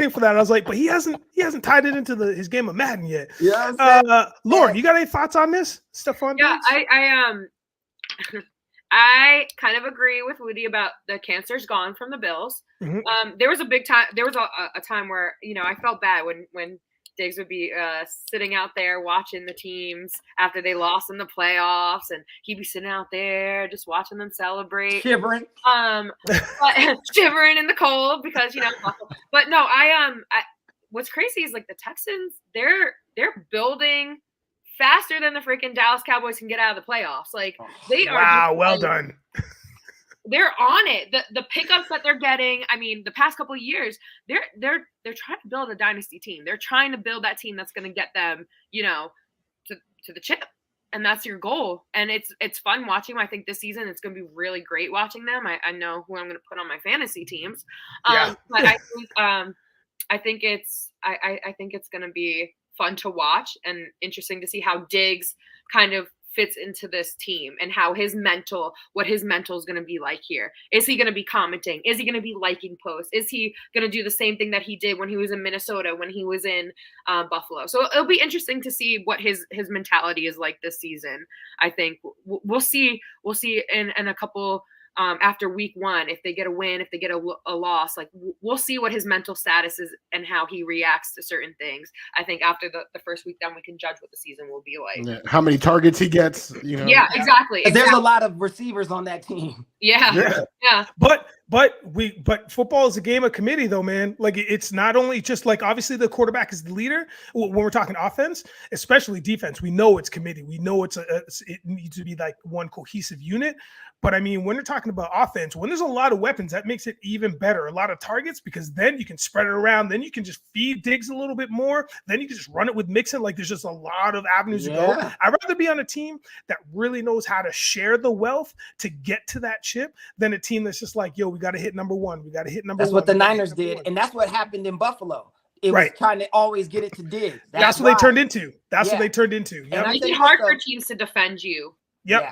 for that. I was like, but he hasn't tied it into his game of Madden yet.
Yeah.
Lauren, you got any thoughts on this, Stefon?
Yeah, I kind of agree with Woody about the cancer's gone from the Bills.
Mm-hmm.
There was a time where, you know, I felt bad when Diggs would be sitting out there watching the teams after they lost in the playoffs, and he'd be sitting out there just watching them celebrate,
shivering,
shivering in the cold because, you know. But no, what's crazy is like the Texans, they're building faster than the freaking Dallas Cowboys can get out of the playoffs. Like, they are.
Wow, well done.
They're on it. The pickups that they're getting, I mean, the past couple of years, they're trying to build a dynasty team. They're trying to build that team that's going to get them, you know, to the chip. And that's your goal. And it's fun watching them. I think this season it's going to be really great watching them. I know who I'm going to put on my fantasy teams. But I think it's going to be fun to watch and interesting to see how Diggs kind of fits into this team and how what his mental is going to be like here. Is he going to be commenting? Is he going to be liking posts? Is he going to do the same thing that he did when he was in Minnesota, when he was in Buffalo? So it'll be interesting to see what his mentality is like this season. I think we'll see in a couple after week 1, if they get a win, if they get a loss, like we'll see what his mental status is and how he reacts to certain things. I think after the first week, then we can judge what the season will be like.
Yeah. How many targets he gets, you know?
Yeah, exactly.
There's a lot of receivers on that team.
Yeah.
But football is a game of committee, though, man. Like, it's not only just like, obviously the quarterback is the leader. When we're talking offense, especially defense, we know it's committee. We know it needs to be like one cohesive unit. But I mean, when you're talking about offense, when there's a lot of weapons, that makes it even better. A lot of targets, because then you can spread it around. Then you can just feed Diggs a little bit more. Then you can just run it with Mixon. Like, there's just a lot of avenues to go. I'd rather be on a team that really knows how to share the wealth to get to that chip than a team that's just like, yo, we got to hit number 1. We got to hit number 1.
That's what the Niners did. And that's what happened in Buffalo. It was trying to always get it to Diggs.
That's what they turned into. That's what they turned into.
Yep. It's hard for teams to defend you.
Yep.
Yeah.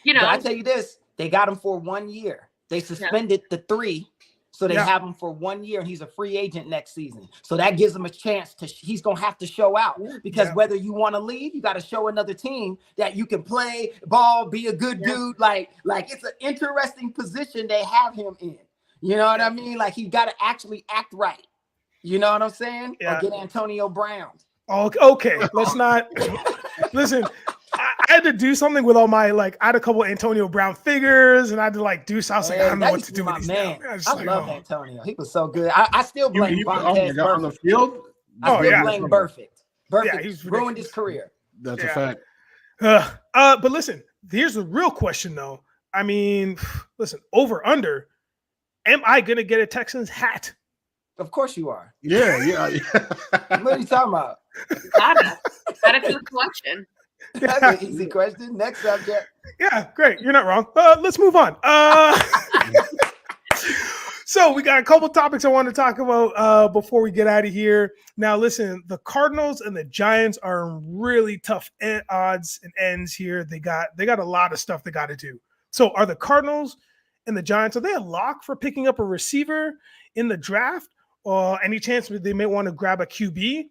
You know,
but I tell you this, they got him for 1 year. They suspended the 3, so they have him for 1 year, and he's a free agent next season. So that gives him a chance he's going to have to show out, because whether you want to leave, you got to show another team that you can play ball, be a good dude. Like it's an interesting position they have him in. You know what I mean? Like, he got to actually act right. You know what I'm saying? Or get Antonio Brown.
Oh, okay. Let's not listen. I had to do something with all my, like, I had a couple Antonio Brown figures, and I had to like do something. I don't know what to do with these.
Man, I love Antonio. He was so good. I still blame Vontaze
on the field.
I still blame Burfict.
Burfict he's
ruined his career.
That's a fact.
But listen, here's the real question, though. I mean, listen, over under. Am I gonna get a Texans hat
Of course you are.
Yeah.
What are you talking about?
Add it to the collection.
That's an easy question. Next subject.
Yeah, great. You're not wrong. Let's move on. So we got a couple topics I want to talk about before we get out of here. Now, listen, the Cardinals and the Giants are in really tough odds and ends here. They got a lot of stuff they got to do. So are the Cardinals and the Giants, are they a lock for picking up a receiver in the draft? Or any chance they may want to grab a QB?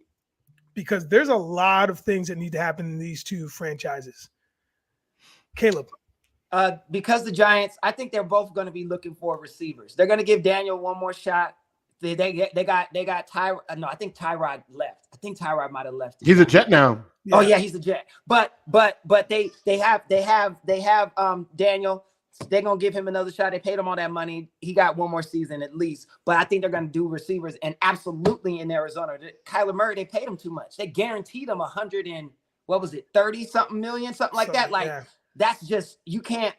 Because there's a lot of things that need to happen in these two franchises. Caleb.
Because the Giants, I think they're both going to be looking for receivers. They're going to give Daniel one more shot. They got Tyrod. No, I think Tyrod left. I think Tyrod might have left.
He's a Jet now.
Yeah. Oh yeah, he's a Jet. But they have Daniel. They're gonna give him another shot. They paid him all that money. He got one more season at least. But I think they're gonna do receivers, and absolutely in Arizona, Kyler Murray, they paid him too much. They guaranteed him 30-something million, something like that. Like that's just, you can't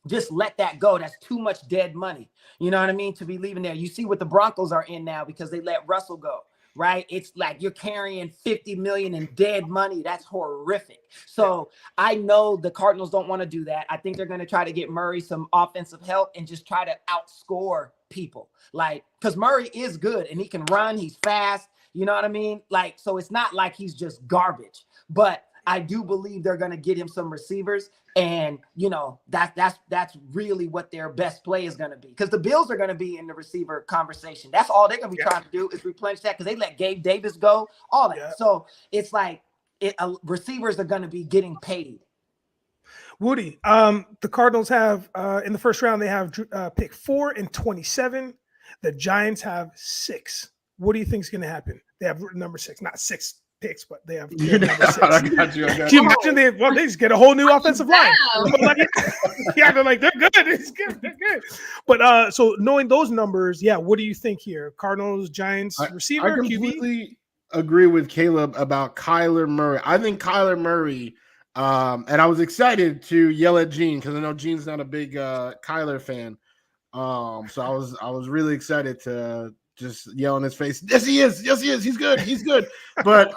just let that go. That's too much dead money. You know what I mean? To be leaving there. You see what the Broncos are in now because they let Russell go. Right? It's like you're carrying 50 million in dead money. That's horrific. So I know the Cardinals don't want to do that. I think they're going to try to get Murray some offensive help and just try to outscore people. Like, because Murray is good and he can run. He's fast. You know what I mean? Like, so it's not like he's just garbage. But I do believe they're going to get him some receivers. And, you know, that's really what their best play is going to be. Because the Bills are going to be in the receiver conversation. That's all they're going to be trying to do is replenish that because they let Gabe Davis go, all that. Yeah. So it's like receivers are going to be getting paid.
Woody, the Cardinals have, in the first round, they have pick 4 and 27. The Giants have 6. What do you think is going to happen? They have number 6, not 6 picks, but they have number 6.
I got you.
Can you imagine they just get a whole new offensive line? Yeah, they're like, they're good. It's good. They're good. But so knowing those numbers, what do you think here? Cardinals, Giants, receiver,
I completely agree with Caleb about Kyler Murray. I think Kyler Murray, and I was excited to yell at Gene because I know Gene's not a big Kyler fan. So I was really excited to just yell in his face. Yes, he is. He's good. But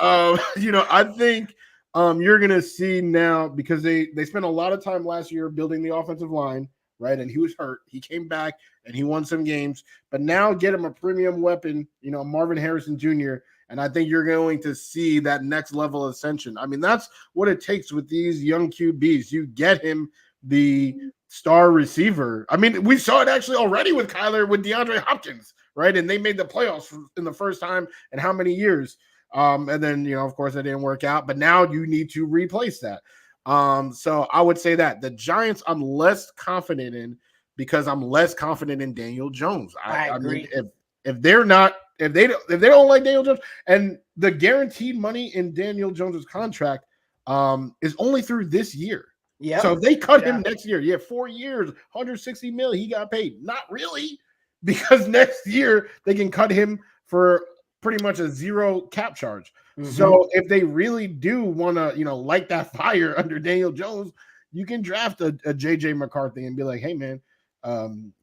you know, I think you're gonna see now because they spent a lot of time last year building the offensive line, right? And he was hurt. He came back and he won some games. But now get him a premium weapon, you know, Marvin Harrison Jr. And I think you're going to see that next level ascension. I mean, that's what it takes with these young QBs. You get him the star receiver. I mean, we saw it actually already with Kyler with DeAndre Hopkins, right? And they made the playoffs in the first time in how many years? And then, you know, of course, that didn't work out. But now you need to replace that. So I would say that the Giants I'm less confident in because I'm less confident in Daniel Jones. I agree. Mean, if they don't like Daniel Jones, and the guaranteed money in Daniel Jones's contract is only through this year. Yeah. So if they cut him next year, 4 years, 160 million, he got paid. Not really, because next year they can cut him for pretty much a zero cap charge. Mm-hmm. So if they really do want to, you know, light that fire under Daniel Jones, you can draft a JJ McCarthy and be like, hey man,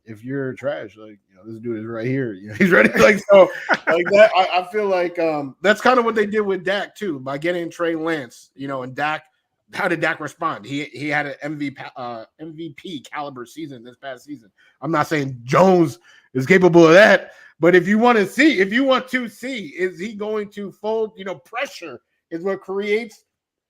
if you're trash, like, you know, this dude is right here. You know, he's ready. Like, so like that. I feel like that's kind of what they did with Dak too, by getting Trey Lance, you know, and Dak. How did Dak respond? He had an MVP caliber season this past season. I'm not saying Jones is capable of that, but if you want to see, is he going to fold? You know, pressure is what creates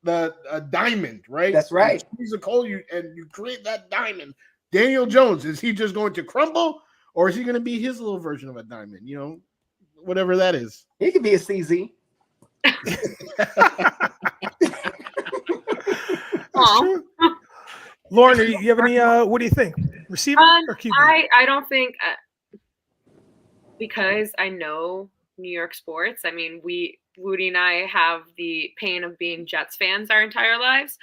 the diamond, right?
That's right.
You squeeze a coal, you create that diamond. Daniel Jones, is he just going to crumble, or is he going to be his little version of a diamond? You know, whatever that is.
He could be a CZ.
Lauren, do you have any? What do you think? Receiver or QB?
I don't think because I know New York sports. I mean, Woody and I have the pain of being Jets fans our entire lives.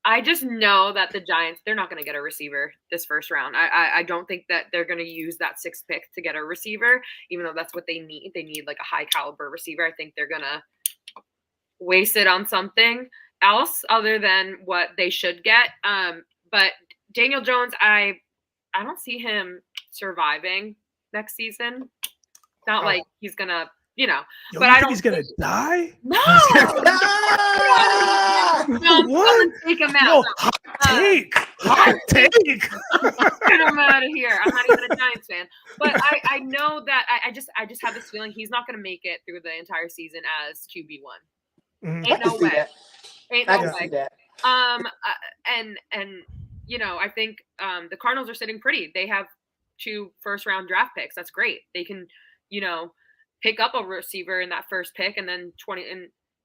I just know that the Giants, they're not going to get a receiver this first round. I don't think that they're going to use that 6th pick to get a receiver, even though that's what they need. They need like a high caliber receiver. I think they're going to waste it on something else other than what they should get. But Daniel Jones, I don't see him surviving next season. not like he's gonna,
Yo,
but
you
I
think
don't
he's gonna die.
No.
What?
Take him out.
No, hot take.
Get him out of here. I'm not even a Giants fan, but I know that I just have this feeling he's not gonna make it through the entire season as QB1. Ain't no way. Ain't no way. I think the Cardinals are sitting pretty. They have 2 first-round draft picks. That's great. They can, pick up a receiver in that first pick, and then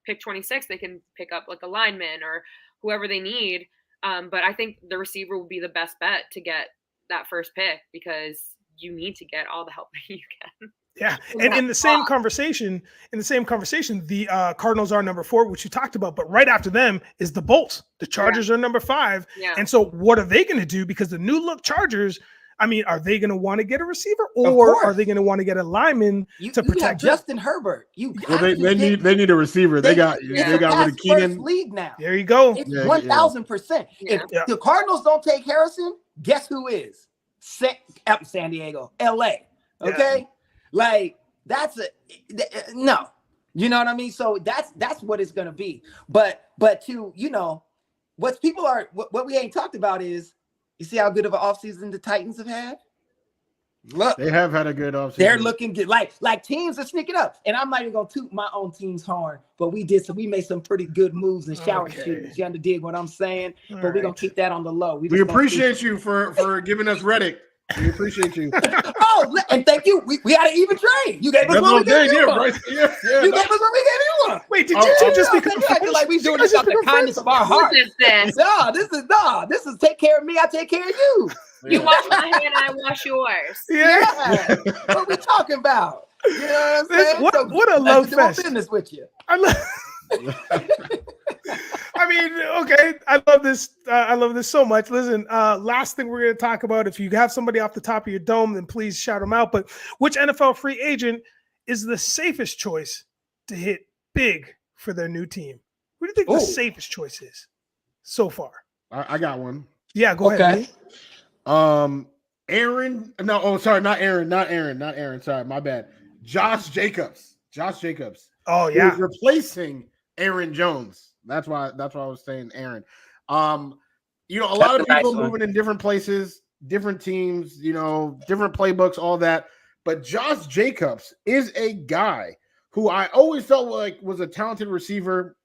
pick 26, they can pick up like a lineman or whoever they need. But I think the receiver will be the best bet to get that first pick because you need to get all the help that you can.
Yeah, and in the same conversation, the Cardinals are number 4, which you talked about, but right after them is the Bolts. The Chargers are number 5. Yeah. And so what are they going to do? Because the new look Chargers, I mean, are they going to want to get a receiver, or are they going to want to get a lineman to protect
Justin Herbert?
They need a receiver. They got rid of Keenan.
League now.
There you go.
It's 1,000%. If the Cardinals don't take Harrison, guess who is? San Diego, LA. Okay. Yeah. Like that's no, you know what I mean? So that's what it's gonna be. But to what we ain't talked about is, you see how good of an offseason the Titans have had? Look,
they have had a good offseason.
They're looking good. Like teams are sneaking up. And I'm not even gonna toot my own team's horn, but we made some pretty good moves and shower shooters. You dig what I'm saying? But we're gonna keep that on the low.
We appreciate you for giving us Reddick. We appreciate you.
And thank you. We had an even trade. You gave us what we gave you.
Right. Yeah.
You gave us what we gave you one.
Wait, did you just become
like we doing this out the kindness of our heart? This is take care of me. I take care of you.
You wash my hand and I wash yours.
Yeah.
What we talking about? You know what I'm saying?
What a love fest.
Business with you.
I mean, okay. I love this. I love this so much. Listen, last thing we're going to talk about, if you have somebody off the top of your dome, then please shout them out. But which NFL free agent is the safest choice to hit big for their new team? Who do you think the safest choice is so far?
I got one.
Yeah, go ahead.
Aaron. No, not Aaron. Sorry, my bad. Josh Jacobs.
Oh yeah,
who's replacing Aaron Jones. That's why I was saying Aaron. A lot of people moving in different places, different teams, different playbooks, all that. But Josh Jacobs is a guy who I always felt like was a talented receiver.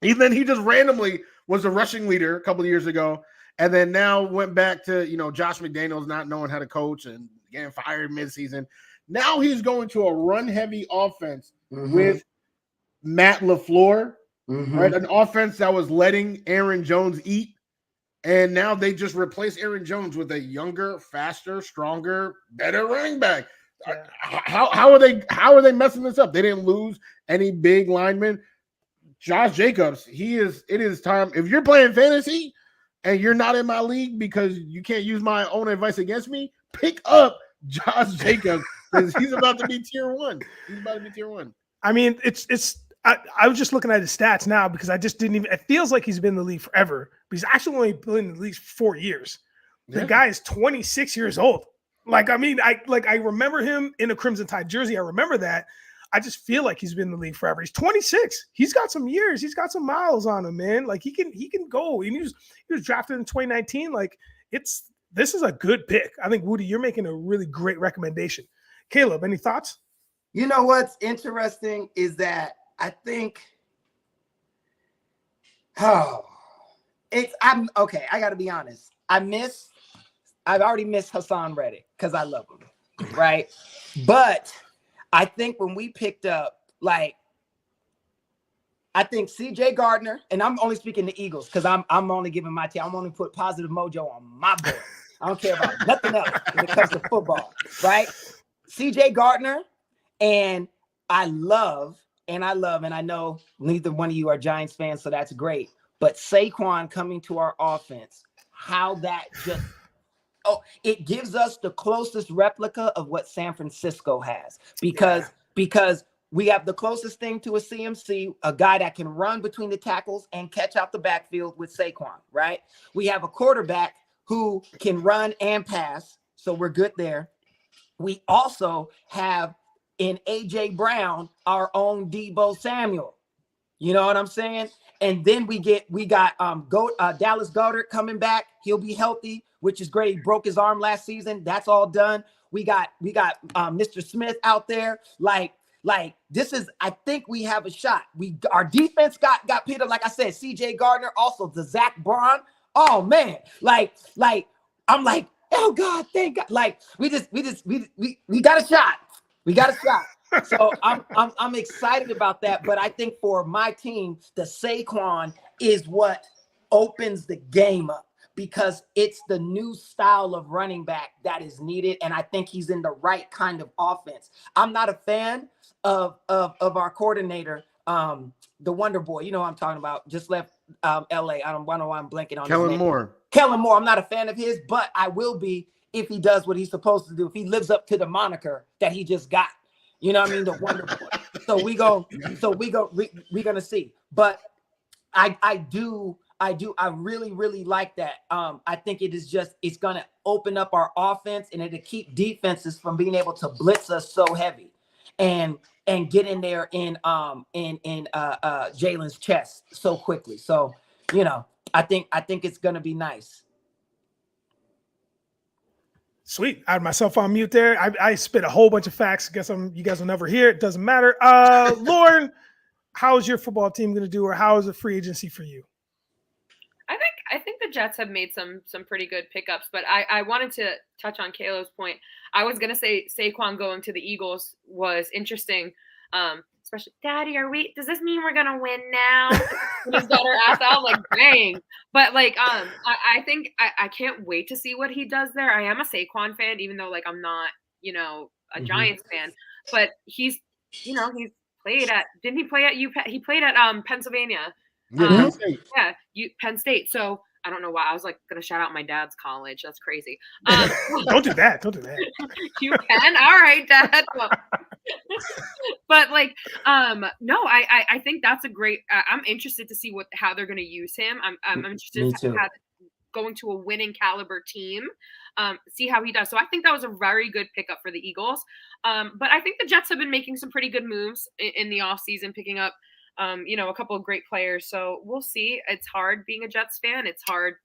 And then he just randomly was a rushing leader a couple of years ago. And then now went back to, Josh McDaniels not knowing how to coach and getting fired midseason. Now he's going to a run-heavy offense with Matt LaFleur, right? An offense that was letting Aaron Jones eat. And now they just replace Aaron Jones with a younger, faster, stronger, better running back. Yeah. How are they messing this up? They didn't lose any big linemen. Josh Jacobs, it is time. If you're playing fantasy and you're not in my league because you can't use my own advice against me, pick up Josh Jacobs because he's about to be tier 1.
I mean, I was just looking at his stats now because I just didn't even. It feels like he's been in the league forever, but he's actually only been in the league for 4 years. The guy is 26 years old. Like, I mean, I remember him in a Crimson Tide jersey. I remember that. I just feel like he's been in the league forever. He's 26. He's got some years. He's got some miles on him, man. Like he can go. And he was drafted in 2019. Like this is a good pick. I think, Woody, you're making a really great recommendation. Caleb, any thoughts?
You know what's interesting is that I think, I'm okay. I got to be honest. I've already missed Hassan Reddick because I love him, right? But I think when we picked up, I think CJ Gardner, and I'm only speaking to Eagles because I'm only giving my team. I'm only put positive mojo on my board. I don't care about nothing else when it comes to football, right? CJ Gardner, and I know neither one of you are Giants fans, so that's great. But Saquon coming to our offense, how that just it gives us the closest replica of what San Francisco has because we have the closest thing to a CMC, a guy that can run between the tackles and catch out the backfield with Saquon, right? We have a quarterback who can run and pass, so we're good there. We also have in AJ Brown, our own Debo Samuel. You know what I'm saying? And then we got Dallas Goedert coming back. He'll be healthy, which is great. He broke his arm last season. That's all done. We got Mr. Smith out there. Like this is, I think we have a shot. Our defense got Peter, like I said, CJ Gardner, also the Zach Braun. Oh man, like I'm like, oh God, thank God. Like we got a shot. We got a shot. So I'm excited about that. But I think for my team, the Saquon is what opens the game up, because it's the new style of running back that is needed. And I think he's in the right kind of offense. I'm not a fan of our coordinator, the Wonder Boy. You know what I'm talking about. Just left LA. I don't know why I'm blanking on
Kellen
his name.
Moore.
Kellen Moore. I'm not a fan of his, but I will be if he does what he's supposed to do. If he lives up to the moniker that he just got. You know what I mean? The Wonder Boy. So we're gonna see. But I really, really like that. I think it's gonna open up our offense, and it'll keep defenses from being able to blitz us so heavy and get in there in Jalen's chest so quickly. So, you know, I think it's gonna be nice.
Sweet. I had myself on mute there. I spit a whole bunch of facts. Guess you guys will never hear it. Doesn't matter. Lauren, how is your football team going to do, or how is the free agency for you?
I think the Jets have made some pretty good pickups, but I wanted to touch on Kayla's point. I was going to say Saquon going to the Eagles was interesting. Especially, Daddy, does this mean we're going to win now? His daughter asked, I was like, dang. But like, I think I can't wait to see what he does there. I am a Saquon fan, even though like I'm not, a Giants fan, but he's played at, didn't he play at UPenn? He played at Pennsylvania.
Penn State.
Yeah, Penn State. So I don't know why I was like going to shout out my dad's college. That's crazy.
Don't do that.
UPenn. All right, Dad. Well, but like, no, I think that's a great. I'm interested to see how they're going to use him. I'm interested to have going to a winning caliber team. See how he does. So I think that was a very good pickup for the Eagles. But I think the Jets have been making some pretty good moves in the offseason, picking up, a couple of great players. So we'll see. It's hard being a Jets fan. It's hard,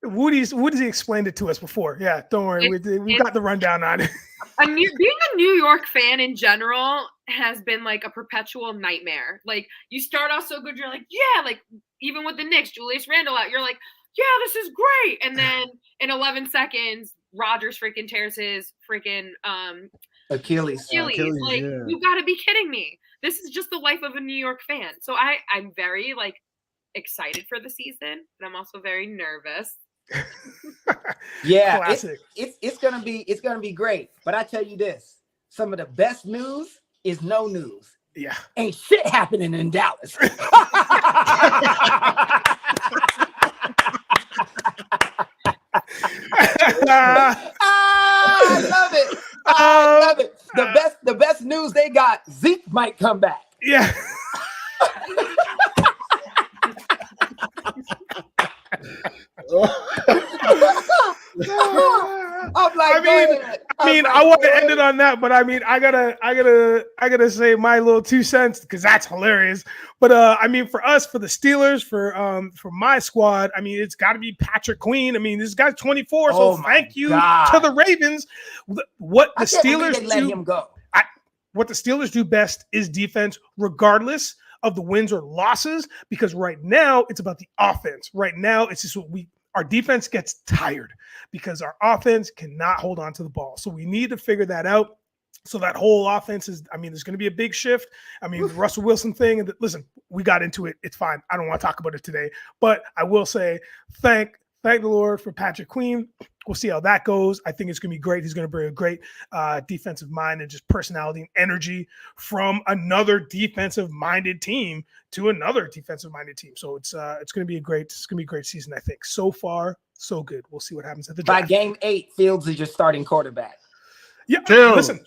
Woody explained it to us before. Yeah, don't worry. We got the rundown on it. Being a New York fan in general has been like a perpetual nightmare. Like you start off so good, you're like, yeah, like even with the Knicks, Julius Randle out, you're like, yeah, this is great. And then in 11 seconds, Rodgers freaking tears his freaking Achilles. Like, yeah. You got to be kidding me. This is just the life of a New York fan. So I'm very like excited for the season, but I'm also very nervous.
Yeah, it's gonna be great. But I tell you this, some of the best news is no news.
Yeah,
ain't shit happening in Dallas. I love it. I love it. The best news they got, Zeke might come back.
Yeah.
I'm like,
I want to end it on that, but I gotta say my little 2 cents because that's hilarious. But for us, for the Steelers, for my squad, it's got to be Patrick Queen. This guy's 24, so thank you to the Ravens. What the Steelers do,
let him go.
What the Steelers do best is defense, regardless of the wins or losses, because right now it's about the offense. Right now it's just our defense gets tired because our offense cannot hold on to the ball. So we need to figure that out. So that whole offense is, there's going to be a big shift. The Russell Wilson thing, and listen, we got into it. It's fine. I don't want to talk about it today, but I will say thank the Lord for Patrick Queen. We'll see how that goes. I think it's going to be great. He's going to bring a great defensive mind and just personality and energy from another defensive-minded team to another defensive-minded team. So it's going to be a great season, I think. So far, so good. We'll see what happens at the draft.
By game 8, Fields is your starting quarterback.
Yeah,
listen.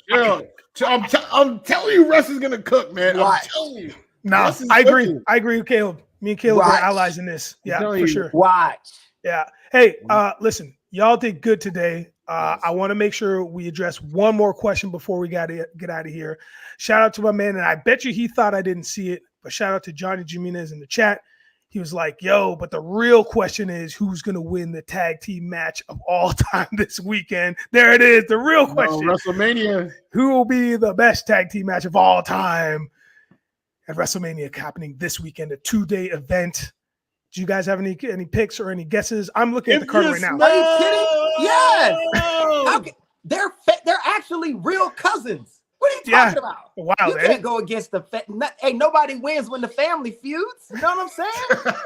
I'm telling you, Russ is going to cook, man. I'm telling you.
No, I agree. I agree with Caleb. Me and Caleb are allies in this. Yeah, for sure.
Watch.
Yeah. Hey, listen. Y'all did good today. I want to make sure we address one more question before we got to get out of here. Shout out to my man, and I bet you he thought I didn't see it, but shout out to Johnny Jimenez in the chat. He was like, yo, but the real question is who's going to win the tag team match of all time this weekend? There it is, the real question.
WrestleMania.
Who will be the best tag team match of all time at WrestleMania happening this weekend, a 2-day event? Do you guys have any picks or any guesses? I'm looking at the card right now.
Are you kidding? Yes. They're actually real cousins. What are you talking about?
Wow,
you can't go against the hey, nobody wins when the family feuds. You know what I'm saying?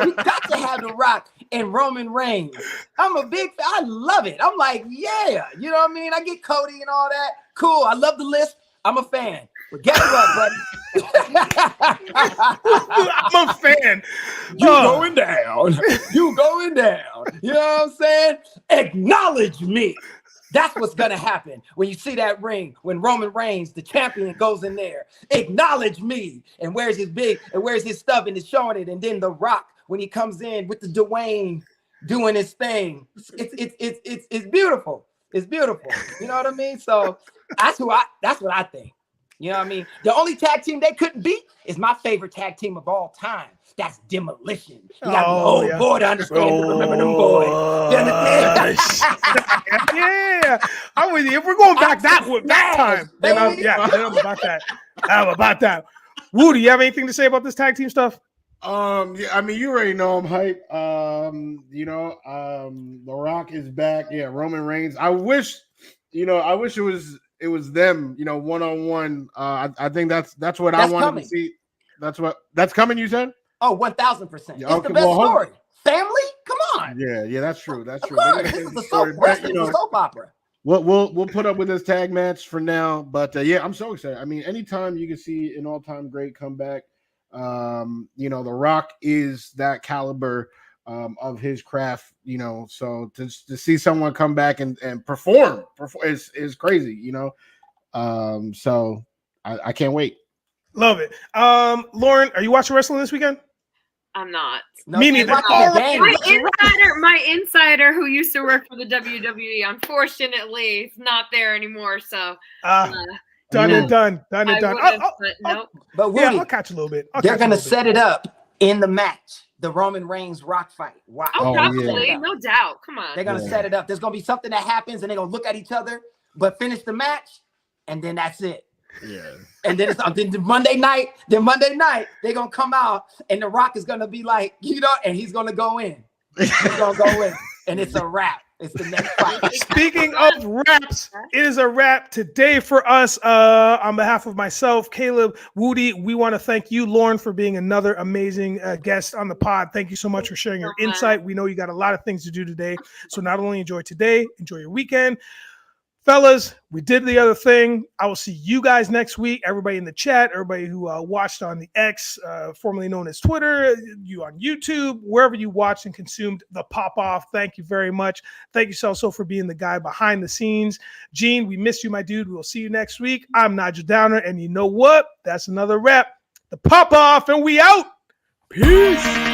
You got to have The Rock and Roman Reigns. I'm a big fan. I love it. I'm like, yeah. You know what I mean? I get Cody and all that. Cool. I love the list. I'm a fan. But guess what, buddy?
I'm a fan.
You going down. You going down. You know what I'm saying? Acknowledge me. That's what's going to happen when you see that ring, when Roman Reigns, the champion, goes in there. Acknowledge me. And where's his stuff and is showing it. And then The Rock, when he comes in with the Dwayne doing his thing. It's beautiful. It's beautiful. You know what I mean? So that's what I think. You know what I mean? The only tag team they couldn't beat is my favorite tag team of all time. That's Demolition. You got the old boy to understand. Remember them boys.
Yeah. I'm with you. If we're going back that time, then I'm about that. I'm about that. Woody, you have anything to say about this tag team stuff?
Yeah, I mean, you already know I'm hype. The Rock is back. Yeah, Roman Reigns. I wish it was them, one-on-one. I think that's what I wanted to see. That's coming, you said?
Oh, 1,000%.
Yeah,
it's the best story. Family? Come on.
Yeah, that's true. That's true.
This is a soap opera.
We'll put up with this tag match for now, but yeah, I'm so excited. I mean, anytime you can see an all-time great comeback, The Rock is that caliber of his craft, so to see someone come back and perform is crazy, so I can't wait.
Love it. Lauren, are you watching wrestling this weekend?
I'm not.
Me neither.
My insider who used to work for the WWE, unfortunately, is not there anymore. So
done and done.
Nope.
But Woody,
I'll catch a little bit.
They're gonna set it up in the match, the Roman Reigns Rock fight. Wow.
Definitely, no doubt. Come on.
They're gonna set it up. There's gonna be something that happens, and they're gonna look at each other, but finish the match, and then that's it.
Yeah.
And then Monday night, they're gonna come out, and The Rock is gonna be like, and he's gonna go in. He's gonna go in, and it's a wrap. It's the next fight.
Speaking of wraps, it is a wrap today for us. On behalf of myself, Caleb, Woody, we want to thank you, Lauren, for being another amazing guest on the pod. Thank you so much for sharing your insight. We know you got a lot of things to do today. So not only enjoy today, enjoy your weekend. Fellas, we did the other thing. I will see you guys next week. Everybody in the chat, everybody who watched on the X, formerly known as Twitter, you on YouTube, wherever you watched and consumed the pop-off. Thank you very much. Thank you, Celso, for being the guy behind the scenes. Gene, we missed you, my dude. We'll see you next week. I'm Nigel Downer, and you know what? That's another wrap. The pop-off, and we out. Peace.